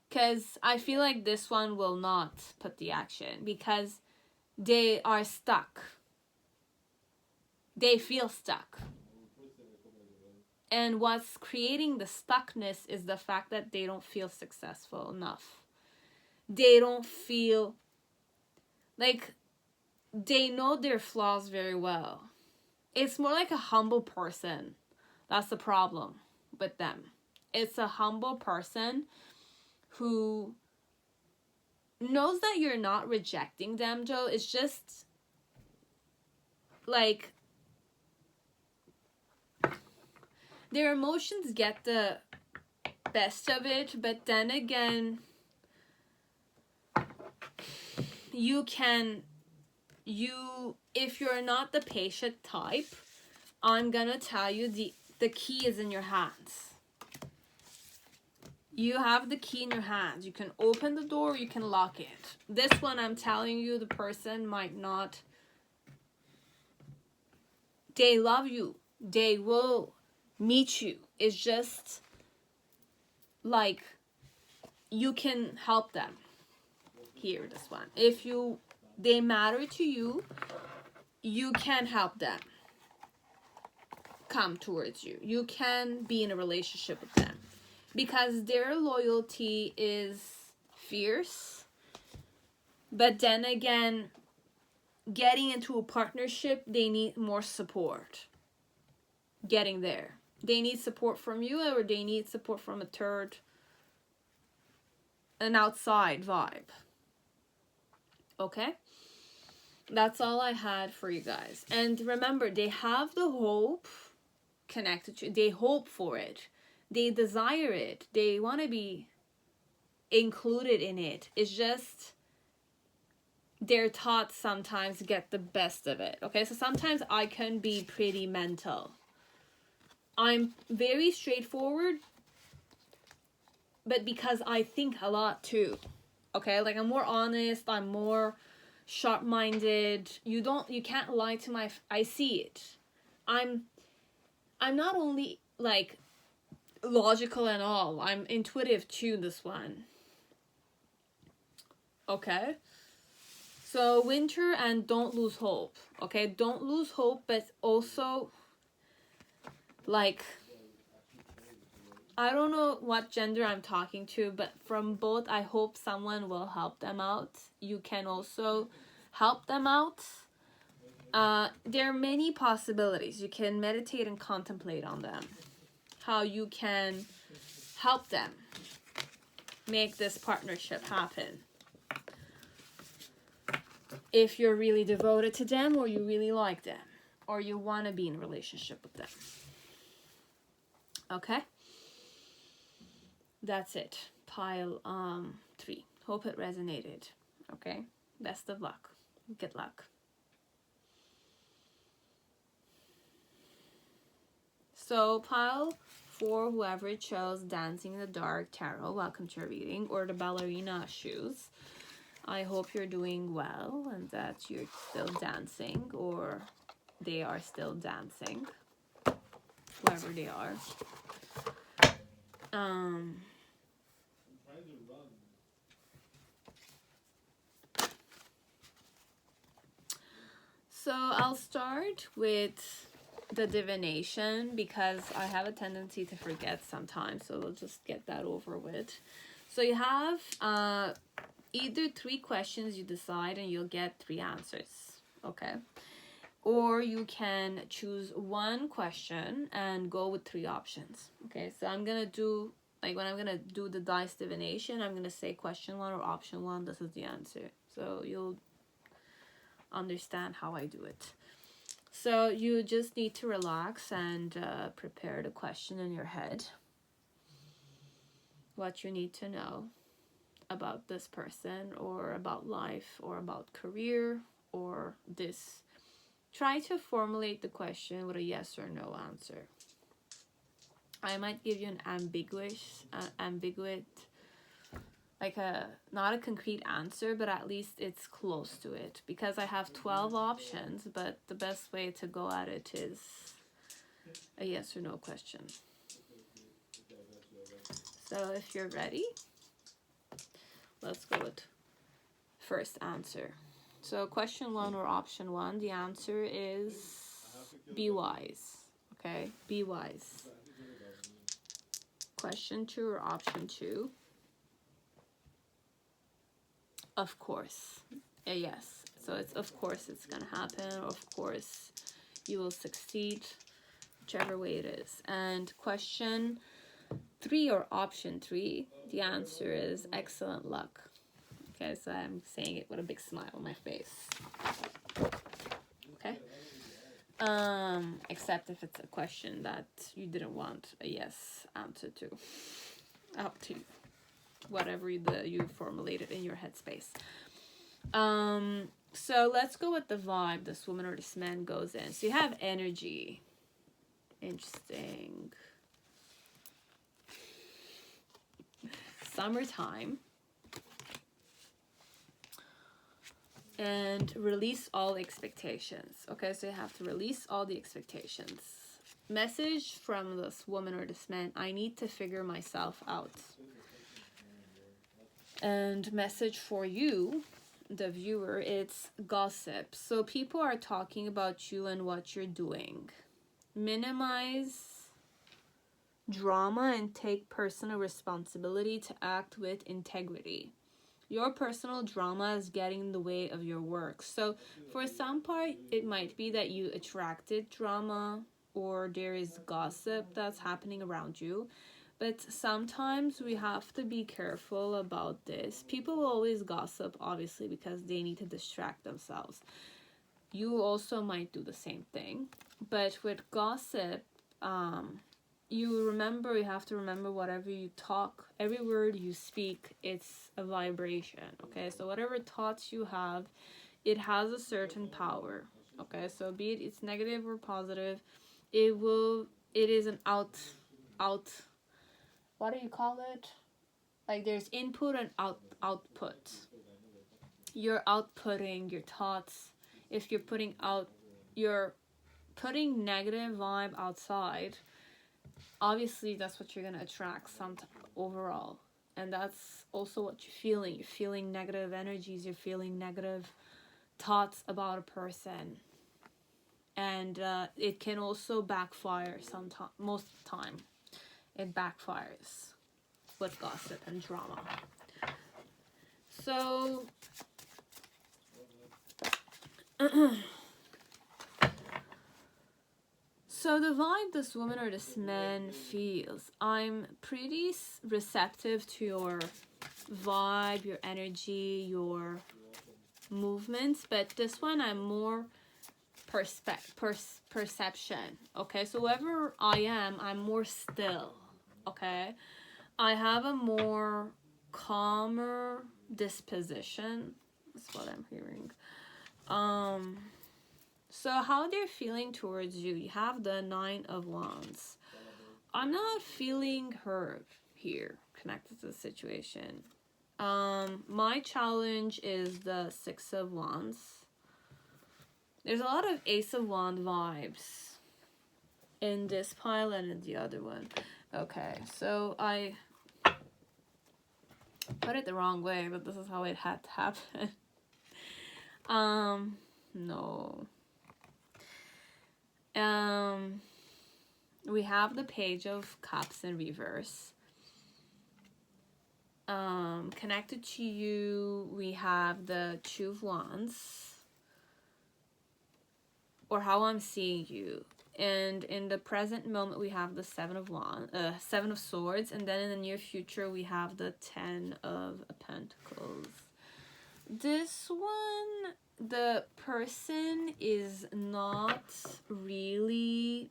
Because I feel like this one will not put the action because they are stuck. They feel stuck. And what's creating the stuckness is the fact that they don't feel successful enough. They don't feel like they know their flaws very well. It's more like a humble person. That's the problem with them. It's a humble person who knows that you're not rejecting them, Joe. It's just like their emotions get the best of it, but then again, if you're not the patient type, I'm gonna tell you the key is in your hands. You have the key in your hands. You can open the door, you can lock it. This one, I'm telling you, the person might not. They love you. They will meet you. It's just like you can help them. Here, this one. If they matter to you, you can help them come towards you. You can be in a relationship with them because their loyalty is fierce. But then again, getting into a partnership, they need more support. Getting there. They need support from you, or they need support from an outside vibe. Okay? That's all I had for you guys. And remember, they have the hope connected to you. They hope for it. They desire it. They want to be included in it. It's just their thoughts sometimes get the best of it. Okay? So sometimes I can be pretty mental. I'm very straightforward, but because I think a lot too. Okay, like I'm more honest, I'm more sharp-minded. You can't lie to I see it. I'm not only like logical and all, I'm intuitive too, this one. Okay? So winter and don't lose hope. Okay, don't lose hope, but also like I don't know what gender I'm talking to, but from both, I hope someone will help them out. You can also help them out. There are many possibilities. You can meditate and contemplate on them. How you can help them make this partnership happen. If you're really devoted to them, or you really like them, or you want to be in a relationship with them. Okay? That's it. Pile 3. Hope it resonated. Okay? Best of luck. Good luck. So pile 4, whoever chose Dancing in the Dark Tarot, welcome to your reading, or the ballerina shoes. I hope you're doing well and that you're still dancing, or they are still dancing, whoever they are. So I'll start with the divination because I have a tendency to forget sometimes, so we'll just get that over with. So you have either 3 questions you decide and you'll get 3 answers, okay? Or you can choose 1 question and go with 3 options, okay? So I'm gonna do, like when I'm gonna do the dice divination, I'm gonna say question 1 or option 1, this is the answer. So you'll understand how I do it. So you just need to relax and prepare the question in your head. What you need to know about this person, or about life, or about career, or this. Try to formulate the question with a yes or no answer. I might give you an ambiguous, like not a concrete answer, but at least it's close to it, because I have 12 options, but the best way to go at it is a yes or no question. So if you're ready, let's go with first answer. So question 1 or option 1, the answer is be wise. Okay, be wise. Question 2 or option 2, of course, a yes. So it's of course it's gonna happen. Of course you will succeed, whichever way it is. And question 3 or option 3, the answer is excellent luck. Okay, so I'm saying it with a big smile on my face. Okay. Except if it's a question that you didn't want a yes answer to. Up to whatever you formulated in your headspace. So let's go with the vibe this woman or this man goes in. So you have energy. Interesting. Summertime. And release all expectations. Okay, so you have to release all the expectations. Message from this woman or this man: I need to figure myself out. And message for you, the viewer, it's gossip. So people are talking about you and what you're doing. Minimize drama and take personal responsibility to act with integrity. Your personal drama is getting in the way of your work. So for some part, it might be that you attracted drama or there is gossip that's happening around you. But sometimes we have to be careful about this. People will always gossip, obviously, because they need to distract themselves. You also might do the same thing. But with gossip, you have to remember whatever you talk, every word you speak, it's a vibration, okay? So whatever thoughts you have, it has a certain power, okay? So be it it's negative or positive, it is an what do you call it? Like there's input and output. You're outputting your thoughts. If you're putting negative vibe outside, obviously that's what you're going to attract overall. And that's also what you're feeling. You're feeling negative energies. You're feeling negative thoughts about a person. And it can also backfire most of the time. It backfires with gossip and drama. So so the vibe this woman or this man feels, I'm pretty receptive to your vibe, your energy, your movements, but this one I'm more perception. Okay, so whoever I am, I'm more still. Okay, I have a more calmer disposition. That's what I'm hearing. So how they're feeling towards you, you have the 9 of Wands. I'm not feeling hurt here connected to the situation. My challenge is the 6 of Wands. There's a lot of Ace of Wands vibes in this pile and in the other one. Okay, so I put it the wrong way, but this is how it had to happen. No. We have the Page of Cups in reverse. Connected to you, we have the 2 of Wands, or how I'm seeing you. And in the present moment, we have the 7 of Swords, and then in the near future, we have the 10 of Pentacles. This one, the person is not really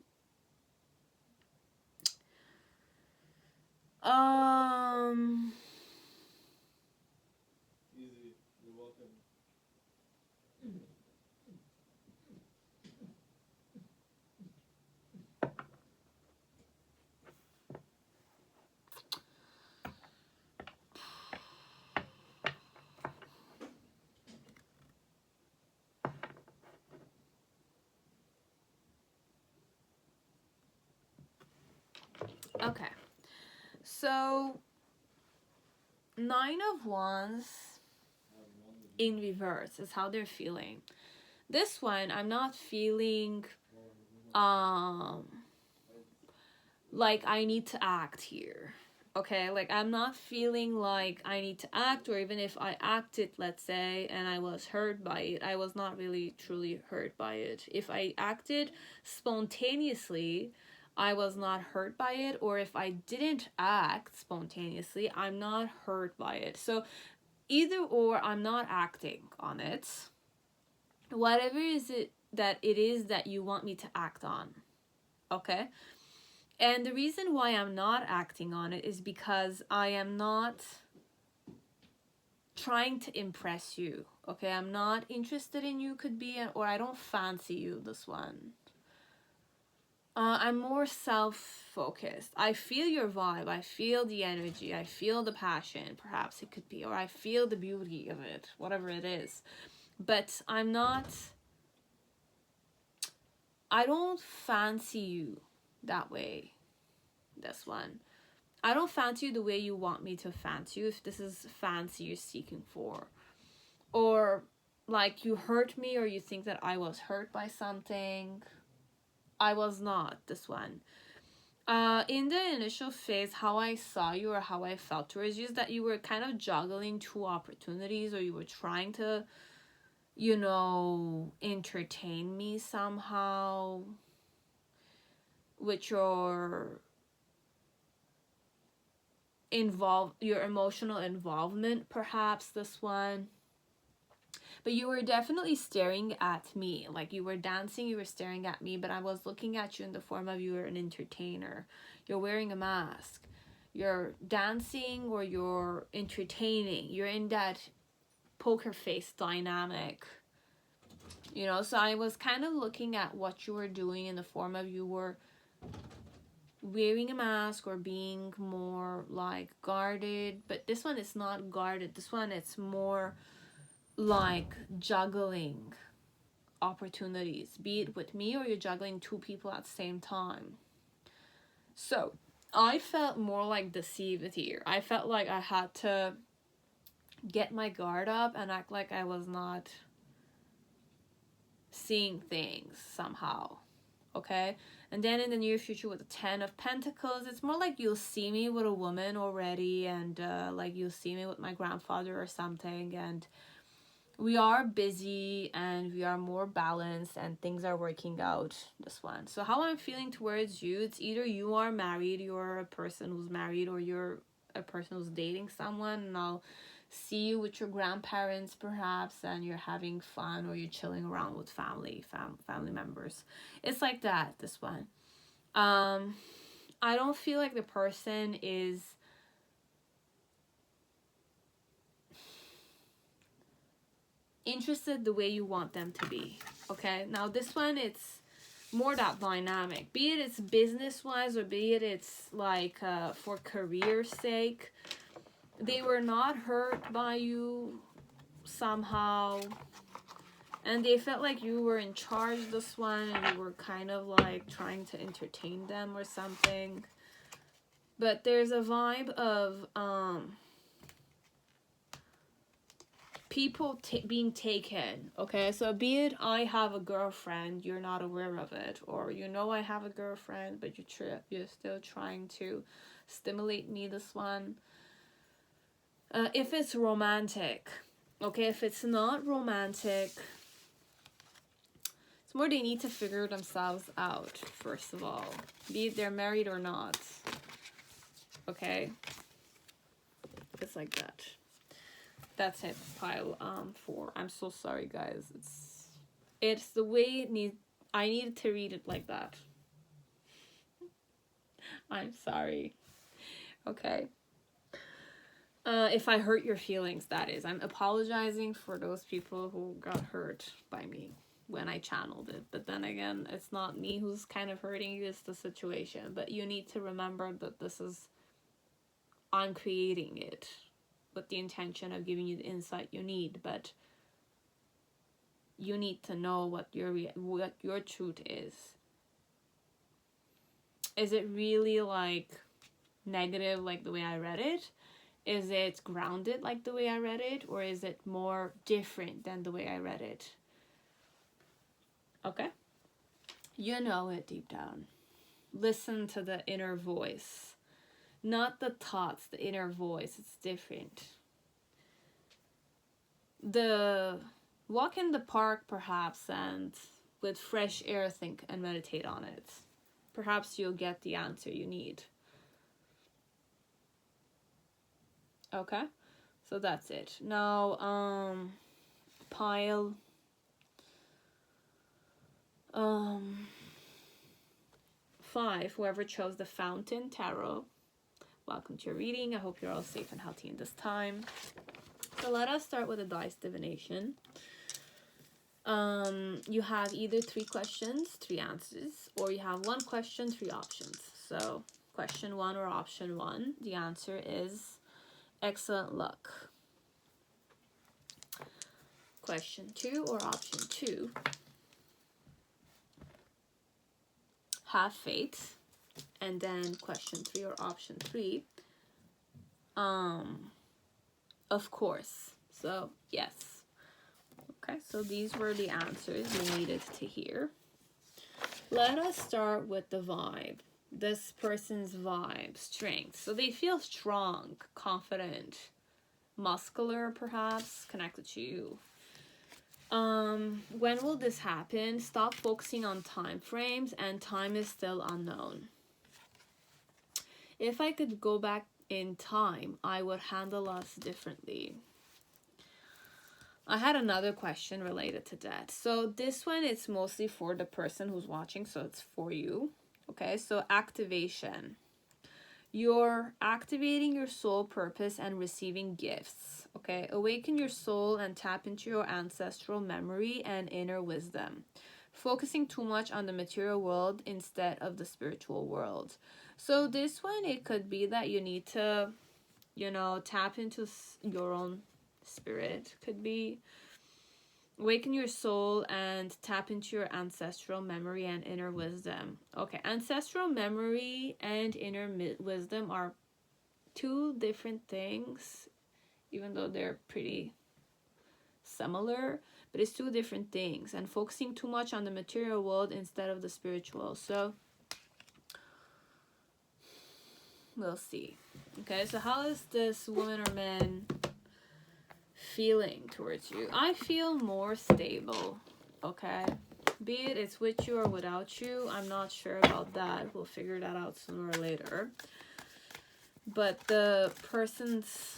Easy. You're welcome. okay. So 9 of Wands in reverse is how they're feeling. This one, I'm not feeling like I need to act here. Okay, like I'm not feeling like I need to act, or even if I acted, let's say, and I was hurt by it, I was not really truly hurt by it. If I acted spontaneously, I was not hurt by it, or if I didn't act spontaneously, I'm not hurt by it. So either or, I'm not acting on it. Whatever is it that you want me to act on. Okay? And the reason why I'm not acting on it is because I am not trying to impress you. Okay? I'm not interested in you, could be, or I don't fancy you, this one. I'm more self-focused. I feel your vibe. I feel the energy. I feel the passion, perhaps it could be. Or I feel the beauty of it, whatever it is. But I don't fancy you that way, this one. I don't fancy you the way you want me to fancy you, if this is fancy you're seeking for. Or like you hurt me, or you think that I was hurt by something. I was not, this one. In the initial phase, how I saw you or how I felt towards you is that you were kind of juggling two opportunities, or you were trying to, you know, entertain me somehow with your emotional involvement, perhaps, this one. But you were definitely staring at me. Like you were dancing, you were staring at me, but I was looking at you in the form of you were an entertainer. You're wearing a mask. You're dancing or you're entertaining. You're in that poker face dynamic. You know, so I was kind of looking at what you were doing in the form of you were wearing a mask or being more like guarded. But this one is not guarded. This one, it's more like juggling opportunities, be it with me or you're juggling two people at the same time. So I felt more like deceived here. I felt like I had to get my guard up and act like I was not seeing things somehow. Okay? And then in the near future with the 10 of Pentacles, it's more like you'll see me with a woman already, and like you'll see me with my grandfather or something, and we are busy and we are more balanced and things are working out, this one. So how I'm feeling towards you, it's either you are married, you're a person who's married, or you're a person who's dating someone, and I'll see you with your grandparents perhaps, and you're having fun, or you're chilling around with family members. It's like that, this one. I don't feel like the person is interested the way you want them to be. Okay, now this one, it's more that dynamic, be it it's business wise or be it it's like for career sake. They were not hurt by you somehow, and they felt like you were in charge, this one, and you were kind of like trying to entertain them or something. But there's a vibe of people being taken. Okay, so be it I have a girlfriend, you're not aware of it, or you know I have a girlfriend but you're still trying to stimulate me, this one. If it's romantic, okay, if it's not romantic, it's more they need to figure themselves out first of all, be it they're married or not. Okay, it's like that. That's it, pile 4. I'm so sorry, guys. It's the way I needed to read it like that. I'm sorry. Okay. If I hurt your feelings, that is. I'm apologizing for those people who got hurt by me when I channeled it. But then again, it's not me who's kind of hurting you, it's the situation. But you need to remember that I'm creating it with the intention of giving you the insight you need, but you need to know what your truth is. Is it really like negative like the way I read it? Is it grounded like the way I read it? Or is it more different than the way I read it? Okay? You know it deep down. Listen to the inner voice. Not the thoughts, the inner voice. It's different. Walk in the park perhaps, and with fresh air think and meditate on it. Perhaps you'll get the answer you need. Okay? So that's it. Now, pile 5, whoever chose the Fountain Tarot, welcome to your reading. I hope you're all safe and healthy in this time. So let us start with a dice divination. You have either 3 questions, 3 answers, or you have 1 question, 3 options. So question 1 or option 1, the answer is excellent luck. Question 2 or option 2, have faith. And then question 3 or option 3, of course. So yes. Okay, so these were the answers you needed to hear. Let us start with the vibe. This person's vibe, strength. So they feel strong, confident, muscular perhaps, connected to you. When will this happen? Stop focusing on time frames, and time is still unknown. If I could go back in time, I would handle us differently. I had another question related to that. So this one, it's mostly for the person who's watching, so it's for you. Okay, so activation. You're activating your soul purpose and receiving gifts. Okay, awaken your soul and tap into your ancestral memory and inner wisdom. Focusing too much on the material world instead of the spiritual world. So this one, it could be that you need to, tap into your own spirit. Could be awaken your soul and tap into your ancestral memory and inner wisdom. Okay, ancestral memory and inner wisdom are 2 different things, even though they're pretty similar, but it's 2 different things, and focusing too much on the material world instead of the spiritual. So we'll see. Okay, so how is this woman or man feeling towards you? I feel more stable. Okay, be it's with you or without you, I'm not sure about that. We'll figure that out sooner or later. But the person's,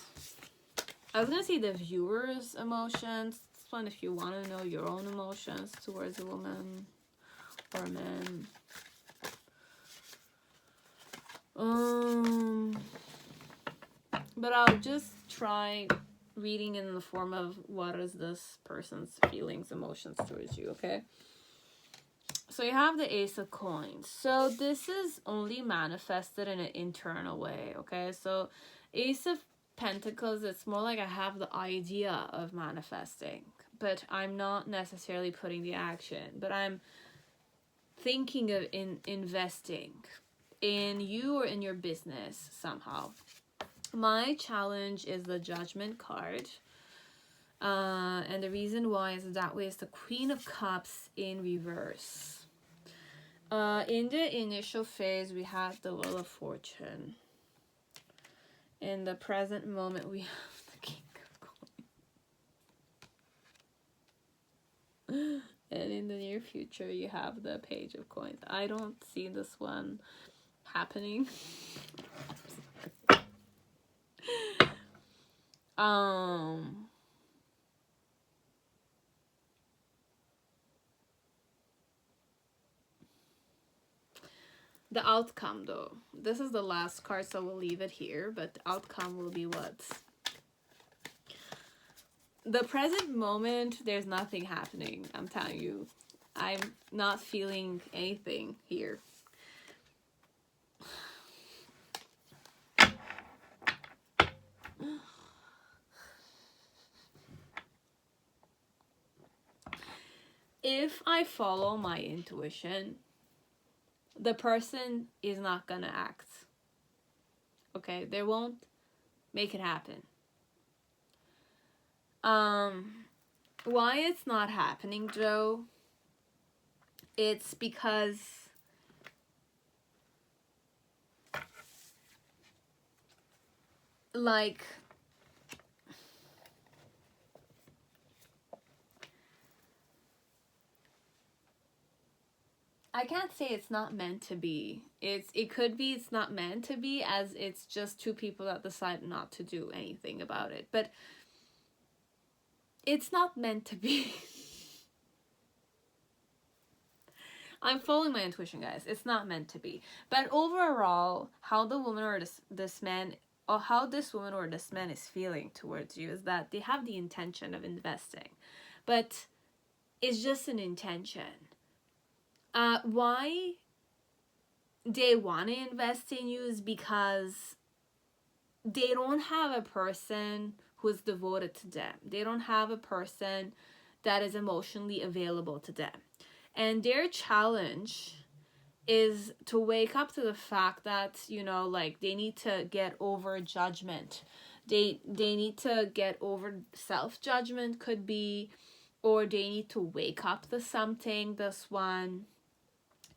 I was gonna say the viewer's emotions. This one, if you want to know your own emotions towards a woman or a man. But I'll just try reading in the form of what is this person's feelings, emotions towards you, okay? So you have the Ace of Coins. So this is only manifested in an internal way, okay? So Ace of Pentacles, it's more like I have the idea of manifesting, but I'm not necessarily putting the action, but I'm thinking of investing in you or in your business somehow. My challenge is the Judgment card. And the reason why is that way is the Queen of Cups in reverse. In the initial phase, we have the Wheel of Fortune. In the present moment, we have the King of Coins. And in the near future, you have the Page of Coins. I don't see this one happening. The outcome, though, this is the last card, so we'll leave it here, but the outcome will be what? The present moment, there's nothing happening. I'm telling you, I'm not feeling anything here. If I follow my intuition, the person is not gonna act. Okay, they won't make it happen. Why it's not happening, Joe? It's because like I can't say it's not meant to be. It could be it's not meant to be, as it's just two people that decide not to do anything about it. But it's not meant to be. I'm following my intuition, guys. It's not meant to be. But overall, how the woman or this man, or how this woman or this man is feeling towards you, is that they have the intention of investing, but it's just an intention. Why they want to invest in you is because they don't have a person who is devoted to them. They don't have a person that is emotionally available to them. And their challenge is to wake up to the fact that, you know, like, they need to get over judgment. They need to get over self-judgment, could be, or they need to wake up to something, this one.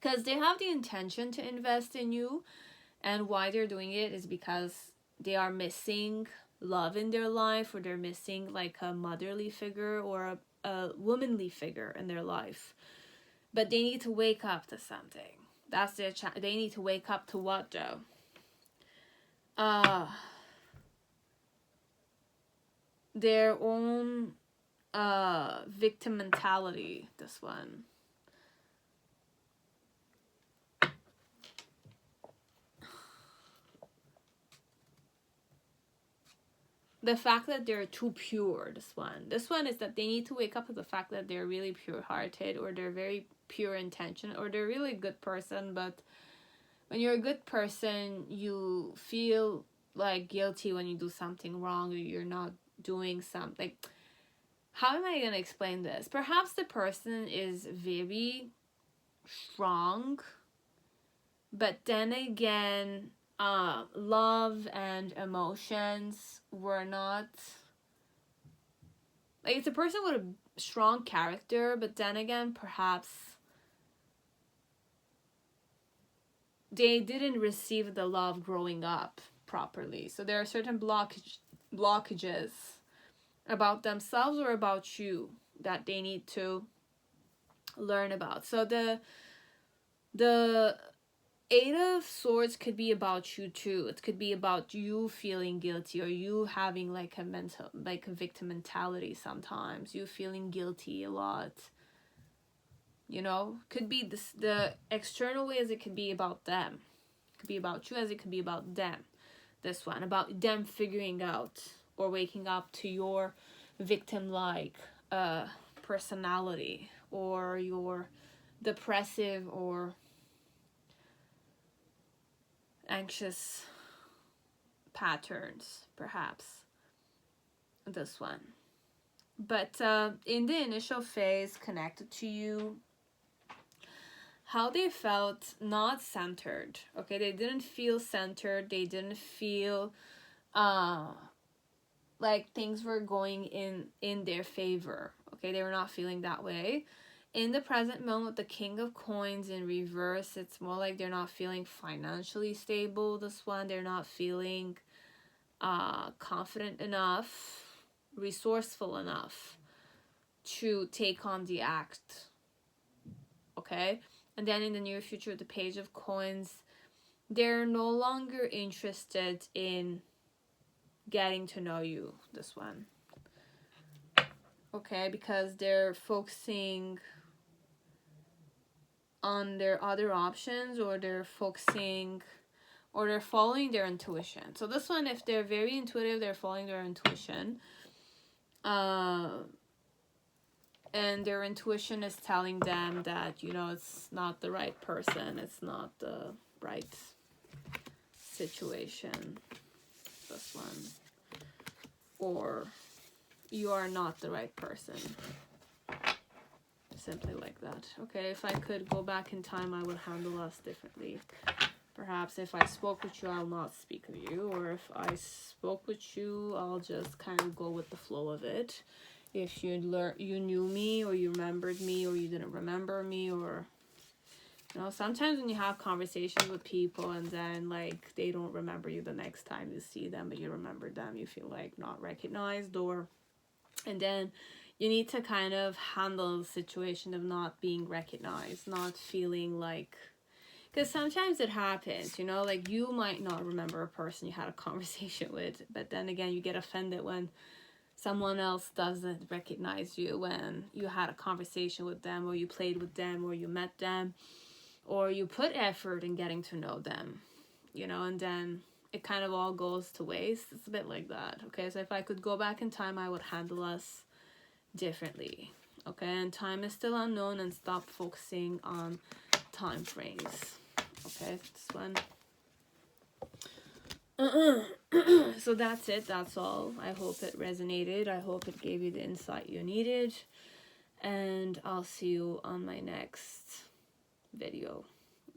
Because they have the intention to invest in you, and why they're doing it is because they are missing love in their life, or they're missing like a motherly figure or a womanly figure in their life. But they need to wake up to something. That's their they need to wake up to what, though? Their own victim mentality, this one. The fact that they're too pure, this one. This one is that they need to wake up to the fact that they're really pure-hearted, or they're very pure intention, or they're really a good person. But when you're a good person, you feel like guilty when you do something wrong, or you're not doing something. How am I going to explain this? Perhaps the person is very strong, but then again, love and emotions were not, like, it's a person with a strong character, but then again, perhaps they didn't receive the love growing up properly. So there are certain blockages about themselves or about you that they need to learn about. So the Eight of Swords could be about you too. It could be about you feeling guilty, or you having like a victim mentality sometimes. You feeling guilty a lot. You know, could be the external ways. It could be about them. It could be about you, as it could be about them. This one, about them figuring out or waking up to your victim-like personality, or your depressive or anxious patterns, perhaps. This one. But in the initial phase connected to you, how they felt not centered. Okay, they didn't feel centered. They didn't feel like things were going in their favor. Okay, they were not feeling that way. In the present moment, with the King of Coins in reverse, it's more like they're not feeling financially stable. This one, they're not feeling confident enough, resourceful enough to take on the act. Okay? And then in the near future, with the Page of Coins, they're no longer interested in getting to know you. This one. Okay? Because they're focusing on their other options, or they're focusing, or they're following their intuition. So this one, if they're very intuitive, they're following their intuition. And their intuition is telling them that, you know, it's not the right person. It's not the right situation. This one. Or you are not the right person. Simply like that. Okay, if I could go back in time, I would handle us differently. Perhaps if I spoke with you, I'll not speak with you. Or if I spoke with you, I'll just kind of go with the flow of it. If you knew me, or you remembered me, or you didn't remember me, or, you know, sometimes when you have conversations with people and then, like, they don't remember you the next time you see them, but you remember them, you feel like not recognized, or, and then you need to kind of handle the situation of not being recognized, not feeling like, because sometimes it happens, you know, like you might not remember a person you had a conversation with, but then again, you get offended when someone else doesn't recognize you when you had a conversation with them, or you played with them, or you met them, or you put effort in getting to know them, you know, and then it kind of all goes to waste. It's a bit like that. Okay, so if I could go back in time, I would handle us differently. Okay, and time is still unknown, and stop focusing on time frames. Okay, this one. So that's it. That's all. I hope it resonated. I hope it gave you the insight you needed. And I'll see you on my next video.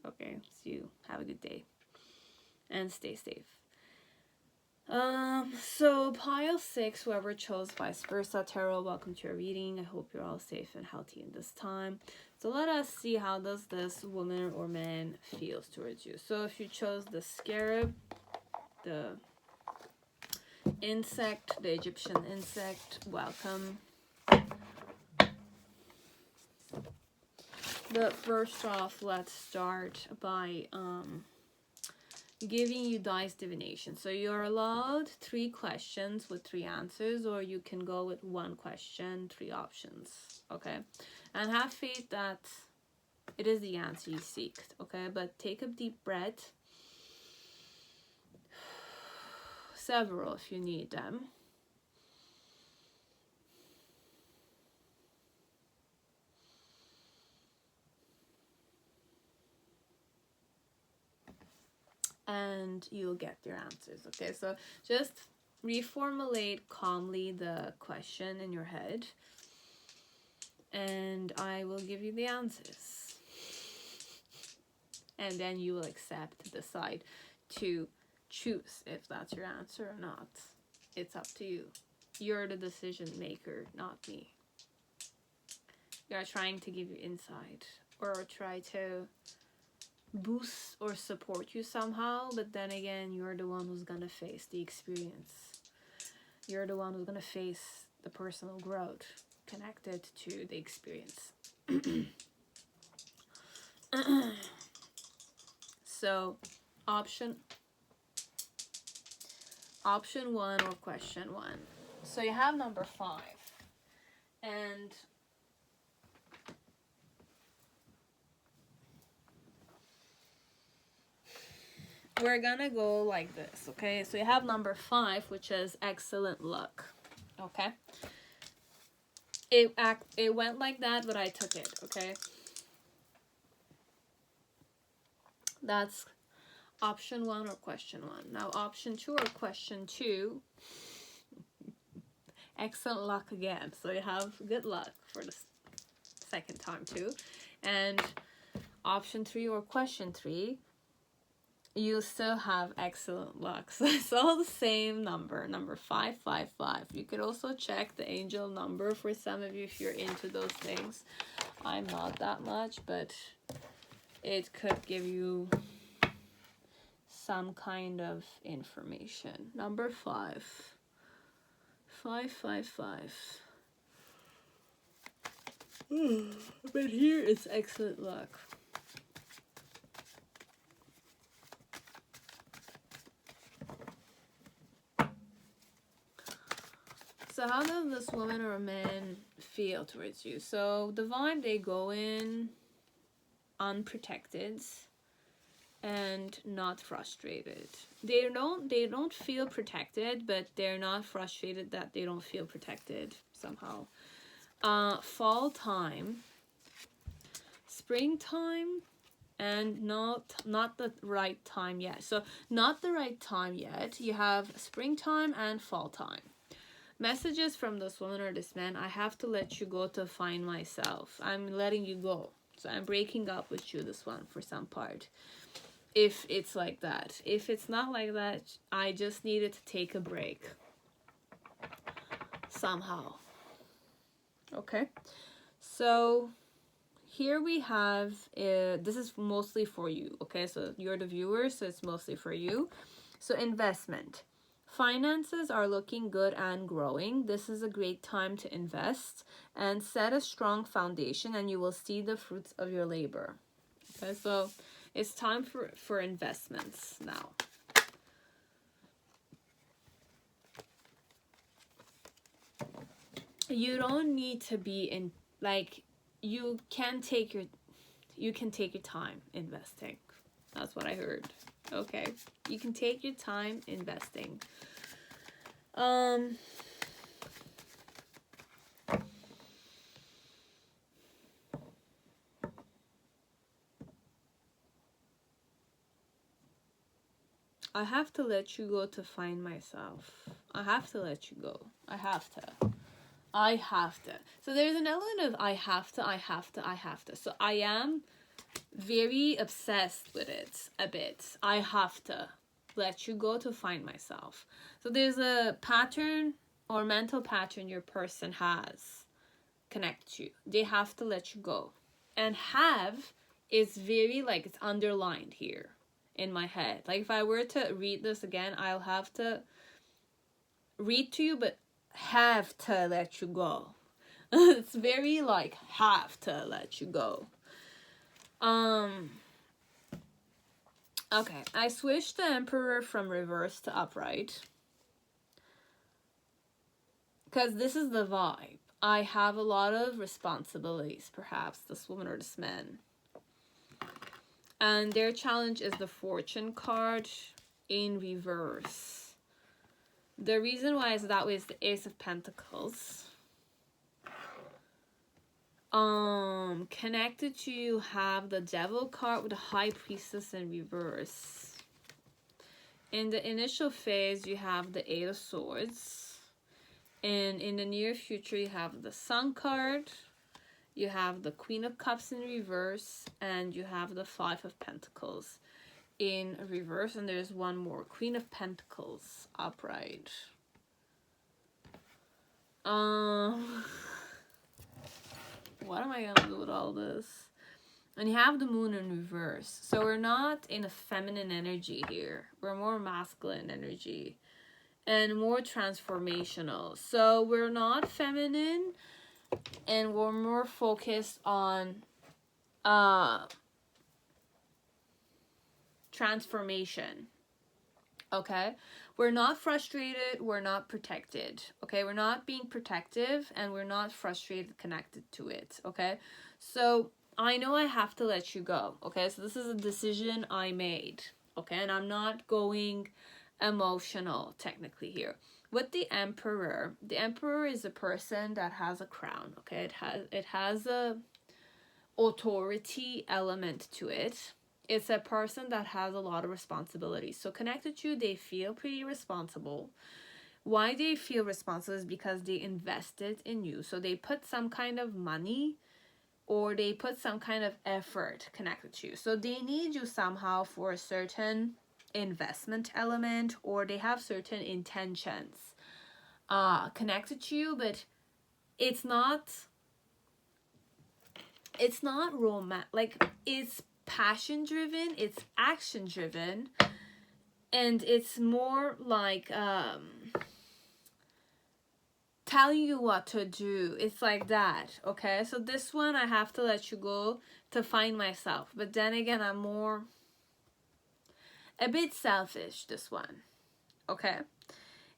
Okay, see you. Have a good day. And stay safe. So pile 6, whoever chose vice versa tarot, welcome to your reading. I hope you're all safe and healthy in this time. So let us see, how does this woman or man feels towards you. So if you chose the scarab, the insect, the Egyptian insect, welcome. But first off, let's start by giving you dice divination. So you're allowed 3 questions with 3 answers, or you can go with 1 question, 3 options. Okay, and have faith that it is the answer you seek. Okay, but take a deep breath, several if you need them. And you'll get your answers. Okay, so just reformulate calmly the question in your head, and I will give you the answers, and then you will decide to choose if that's your answer or not. It's up to you. You're the decision maker, not me. You're trying to give you insight, or try to boost or support you somehow, but then again, you're the one who's gonna face the experience. You're the one who's gonna face the personal growth connected to the experience. So option 1 or question 1. So you have number 5, and we're gonna go like this. Okay, so you have number 5, which is excellent luck. Okay, it went like that, but I took it. Okay, that's option 1 or question 1. Now option 2 or question 2, excellent luck again. So you have good luck for the second time too. And option 3 or question 3, you still have excellent luck. So it's all the same number 555. You could also check the angel number for some of you if you're into those things. I'm not that much, but it could give you some kind of information. Number 555. But here it's excellent luck. So how does this woman or man feel towards you? So the vibe, they go in unprotected and not frustrated. They don't feel protected, but they're not frustrated that they don't feel protected somehow. Fall time, springtime, and not the right time yet. So not the right time yet. You have springtime and fall time. Messages from this woman or this man: I have to let you go to find myself. I'm letting you go. So I'm breaking up with you, this one, for some part. If it's like that. If it's not like that, I just needed to take a break. Somehow. Okay. So here we have, this is mostly for you. Okay, so you're the viewer, so it's mostly for you. So investment. Finances are looking good and growing. This is a great time to invest and set a strong foundation, and you will see the fruits of your labor. Okay, so it's time for investments now. You don't need to be in, like, you can take your time investing. That's what I heard. Okay, you can take your time investing. I have to let you go to find myself. I have to let you go. I have to. So there's an element of I have to. So I am very obsessed with it a bit. I have to let you go to find myself. So there's a pattern or mental pattern your person has connected to you. They have to let you go. And have is very, like, it's underlined here in my head. Like, if I were to read this again, I'll have to read to you, but have to let you go. It's very, like, have to let you go. Okay, I switched the Emperor from reverse to upright, because this is the vibe. I have a lot of responsibilities, perhaps, this woman or this man. And their challenge is the Fortune card in reverse. The reason why is that way is the Ace of Pentacles. Connected to you have the Devil card with the High Priestess in reverse. In the initial phase, you have the Eight of Swords. And in the near future, you have the Sun card. You have the Queen of Cups in reverse. And you have the Five of Pentacles in reverse. And there's one more. Queen of Pentacles upright. What am I gonna do with all this? And you have the Moon in reverse. So we're not in a feminine energy here. We're more masculine energy. And more transformational. So we're not feminine. And we're more focused on transformation. Okay? We're not frustrated, we're not protected, okay? We're not being protective, and we're not frustrated connected to it, okay? So, I know I have to let you go, okay? So, this is a decision I made, okay? And I'm not going emotional, technically, here. With the Emperor is a person that has a crown, okay? It has a authority element to it. It's a person that has a lot of responsibilities. So connected to you, they feel pretty responsible. Why they feel responsible is because they invested in you. So they put some kind of money or they put some kind of effort connected to you. So they need you somehow for a certain investment element, or they have certain intentions connected to you, but it's not romantic. Like, it's passion driven, it's action driven, and it's more like telling you what to do. It's like that, okay? So this one, I have to let you go to find myself. But then again, I'm more a bit selfish, this one, okay?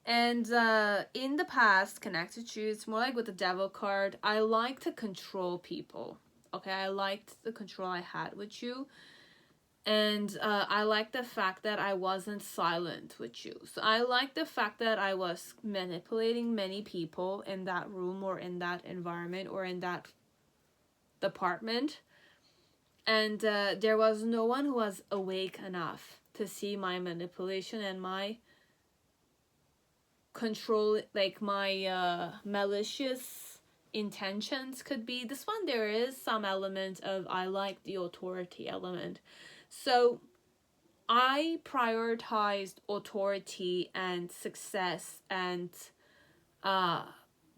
And in the past, connected to you, it's more like with the Devil card, I like to control people. Okay, I liked the control I had with you. And I like the fact that I wasn't silent with you. So I like the fact that I was manipulating many people in that room or in that environment or in that department. And there was no one who was awake enough to see my manipulation and my control, like my malicious intentions could be. This one, there is some element of I like the authority element. So I prioritized authority and success and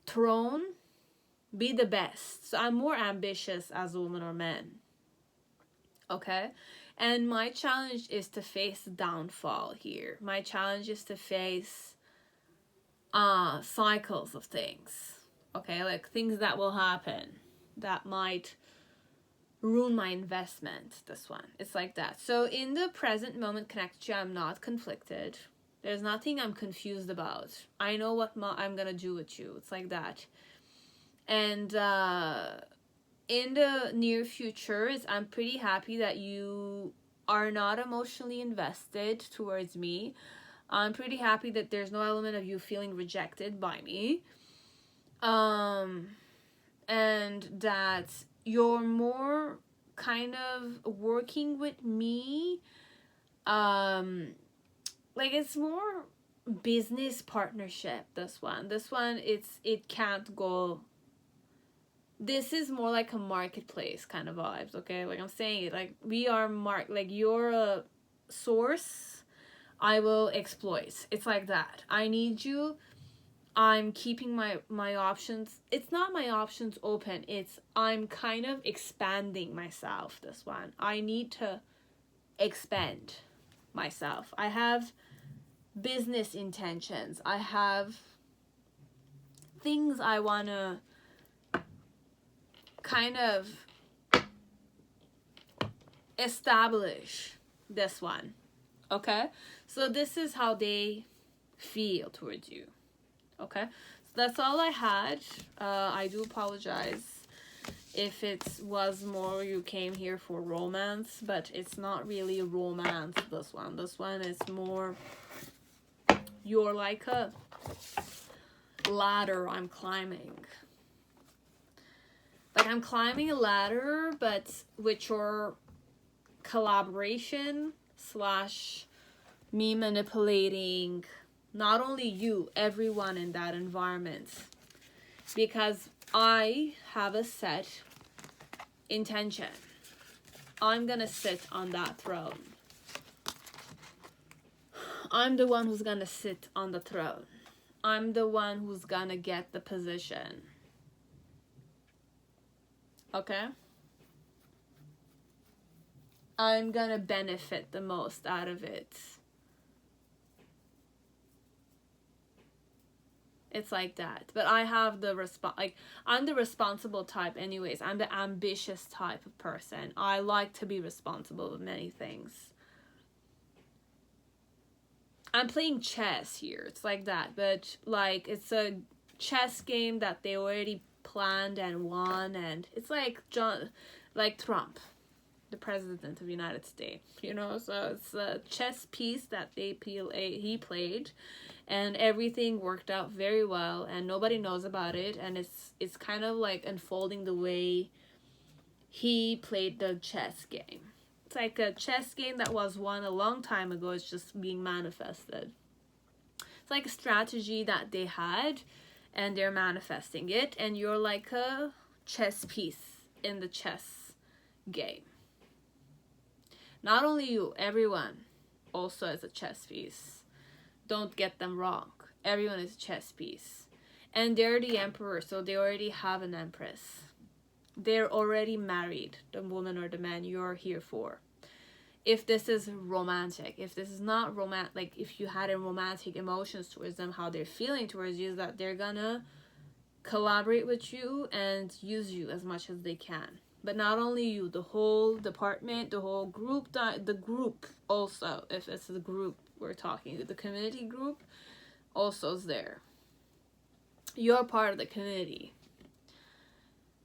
throne, be the best. So I'm more ambitious as a woman or man, okay? And my challenge is to face downfall here. My challenge is to face cycles of things, okay, like things that will happen that might ruin my investment. This one, it's like that. So in the present moment connected to you, I'm not conflicted. There's nothing I'm confused about. I know what I'm gonna do with you. It's like that. And in the near future, I'm pretty happy that you are not emotionally invested towards me. I'm pretty happy that there's no element of you feeling rejected by me. And that you're more kind of working with me. Like it's more business partnership, this one. It can't go. This is more like a marketplace kind of vibes, okay? Like I'm saying it, like we are like you're a source, I will exploit. It's like that. I need you. I'm keeping my options. It's not my options open. It's I'm kind of expanding myself, this one. I need to expand myself. I have business intentions. I have things I want to kind of establish, this one. Okay? So this is how they feel towards you. Okay? So that's all I had. I do apologize if it was more you came here for romance, but it's not really romance, this one. This one is more you're like a ladder I'm climbing. Like I'm climbing a ladder, but with your collaboration / me manipulating not only you, everyone in that environment. Because I have a set intention. I'm gonna sit on that throne. I'm the one who's gonna sit on the throne. I'm the one who's gonna get the position. Okay? I'm gonna benefit the most out of it. It's like that. But I have the I'm the responsible type anyways. I'm the ambitious type of person. I like to be responsible with many things. I'm playing chess here. It's like that. But like it's a chess game that they already planned and won, and it's like Trump, the president of the United States, you know. So it's a chess piece that he played, and everything worked out very well, and nobody knows about it, and it's kind of like unfolding the way he played the chess game. It's like a chess game that was won a long time ago. It's just being manifested. It's like a strategy that they had, and they're manifesting it, and you're like a chess piece in the chess game. Not only you, everyone also is a chess piece. Don't get them wrong. Everyone is a chess piece. And they're the emperor, so they already have an empress. They're already married, the woman or the man you're here for. If this is romantic, if this is not romantic, like if you had romantic emotions towards them, how they're feeling towards you is that they're gonna collaborate with you and use you as much as they can. But not only you, the whole department, the whole group, the group also, if it's the group we're talking, the community group also is there. You're part of the community.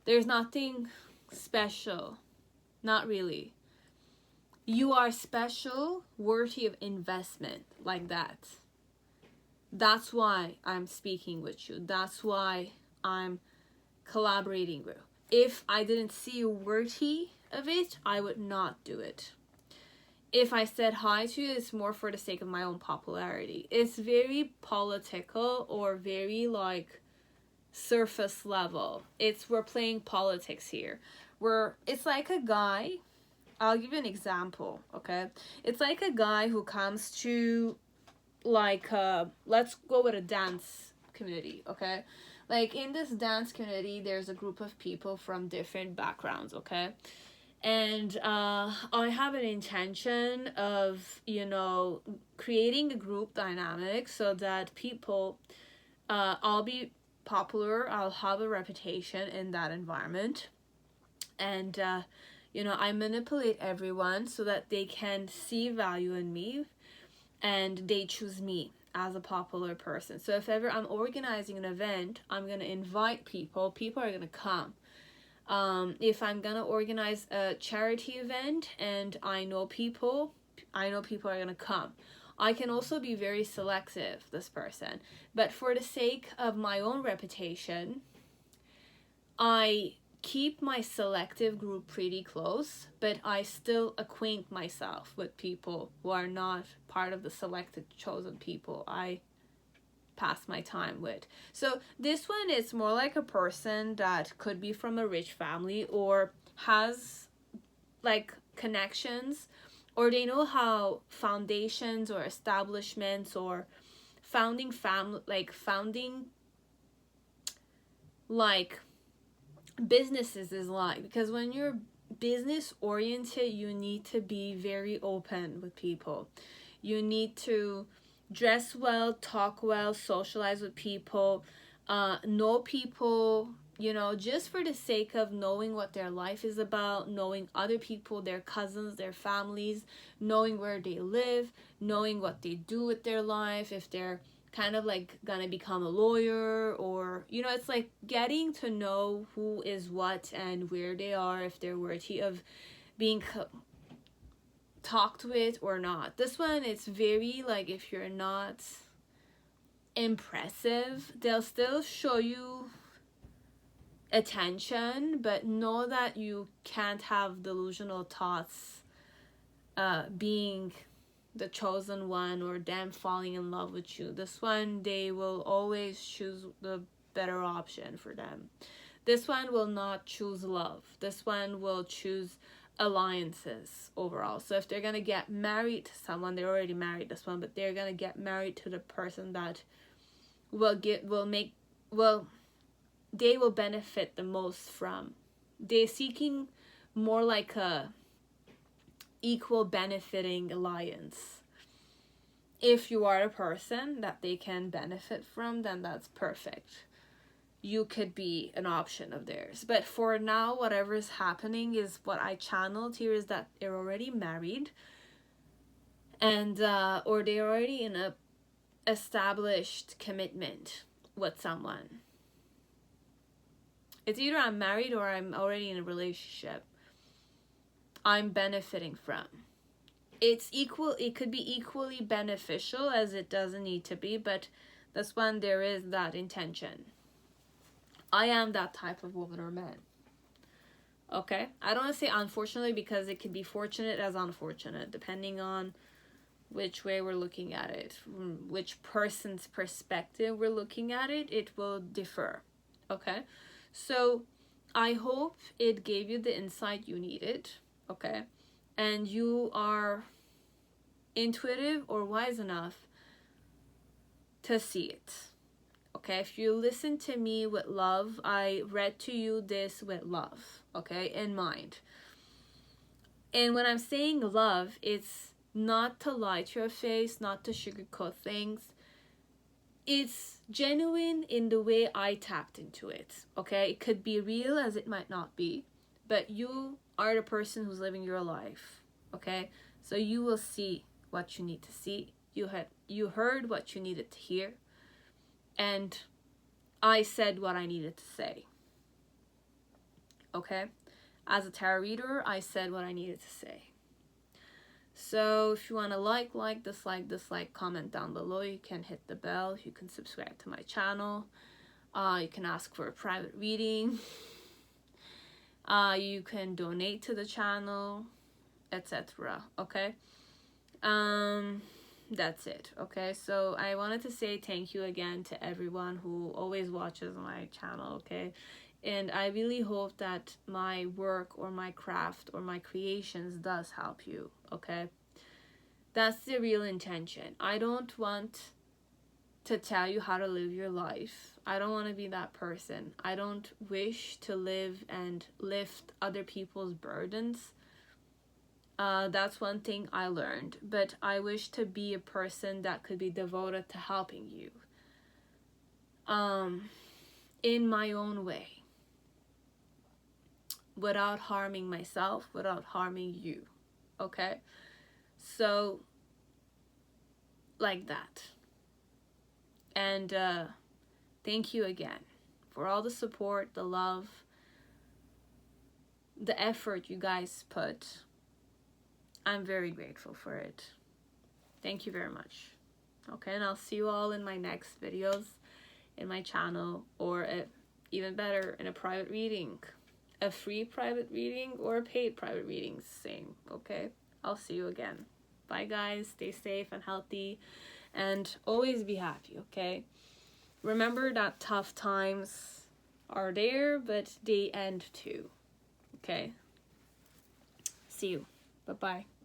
There's nothing special. Not really. You are special, worthy of investment, like that. That's why I'm speaking with you. That's why I'm collaborating with you. If I didn't see you worthy of it, I would not do it. If I said hi to you, it's more for the sake of my own popularity. It's very political or very like surface level. We're playing politics here. It's like a guy. I'll give you an example, okay? It's like a guy who comes to, like, let's go with a dance community, okay? Like, in this dance community, there's a group of people from different backgrounds, okay? And I have an intention of, creating a group dynamic so that people I'll be popular, I'll have a reputation in that environment, and I manipulate everyone so that they can see value in me and they choose me as a popular person. So if ever I'm organizing an event, I'm going to invite people are going to come. If I'm going to organize a charity event and I know people are going to come. I can also be very selective, this person, but for the sake of my own reputation, I keep my selective group pretty close, but I still acquaint myself with people who are not part of the selected chosen people I pass my time with. So this one is more like a person that could be from a rich family or has like connections, or they know how foundations or establishments or founding businesses is like, because when you're business oriented, you need to be very open with people. You need to dress well, talk well, socialize with people, know people, just for the sake of knowing what their life is about, knowing other people, their cousins, their families, knowing where they live, knowing what they do with their life, if they're kind of like gonna become a lawyer, or it's like getting to know who is what and where they are, if they're worthy of being talked with or not. This one, it's very like, if you're not impressive, they'll still show you attention, but know that you can't have delusional thoughts being the chosen one or them falling in love with you. This one, they will always choose the better option for them. This one will not choose love. This one will choose alliances overall. So if they're gonna get married to someone, they're already married, this one, but they're gonna get married to the person that they will benefit the most from. They're seeking more like a equal benefiting alliance. If you are a person that they can benefit from, then that's perfect. You could be an option of theirs. But for now, whatever is happening is what I channeled here is that they're already married, and or they're already in a established commitment with someone. It's either I'm married or I'm already in a relationship I'm benefiting from. It's equal. It could be equally beneficial as it doesn't need to be, but this one, there is that intention. I am that type of woman or man. Okay? I don't want to say unfortunately, because it could be fortunate as unfortunate, depending on which way we're looking at it, which person's perspective we're looking at it, it will differ. Okay? So I hope it gave you the insight you needed. Okay? And you are intuitive or wise enough to see it. Okay, if you listen to me with love, I read to you this with love, okay, in mind. And when I'm saying love, it's not to lie to your face, not to sugarcoat things. It's genuine in the way I tapped into it, okay? It could be real as it might not be, but you are the person who's living your life, okay? So you will see what you need to see. You heard what you needed to hear. And I said what I needed to say. Okay? As a tarot reader, I said what I needed to say. So if you want to like, dislike, comment down below. You can hit the bell. You can subscribe to my channel. You can ask for a private reading. You can donate to the channel, etc. Okay? That's it. Okay, so I wanted to say thank you again to everyone who always watches my channel. Okay, and I really hope that my work or my craft or my creations does help you. Okay, that's the real intention. I don't want to tell you how to live your life. I don't want to be that person. I don't wish to live and lift other people's burdens. That's one thing I learned, but I wish to be a person that could be devoted to helping you. in my own way, without harming myself, without harming you. Okay? So, like that. And thank you again for all the support, the love, the effort you guys put. I'm very grateful for it. Thank you very much. Okay, and I'll see you all in my next videos in my channel, or even better, in a private reading. A free private reading or a paid private reading, same. Okay, I'll see you again. Bye guys, stay safe and healthy, and always be happy, okay? Remember that tough times are there, but they end too. Okay? See you. Bye-bye.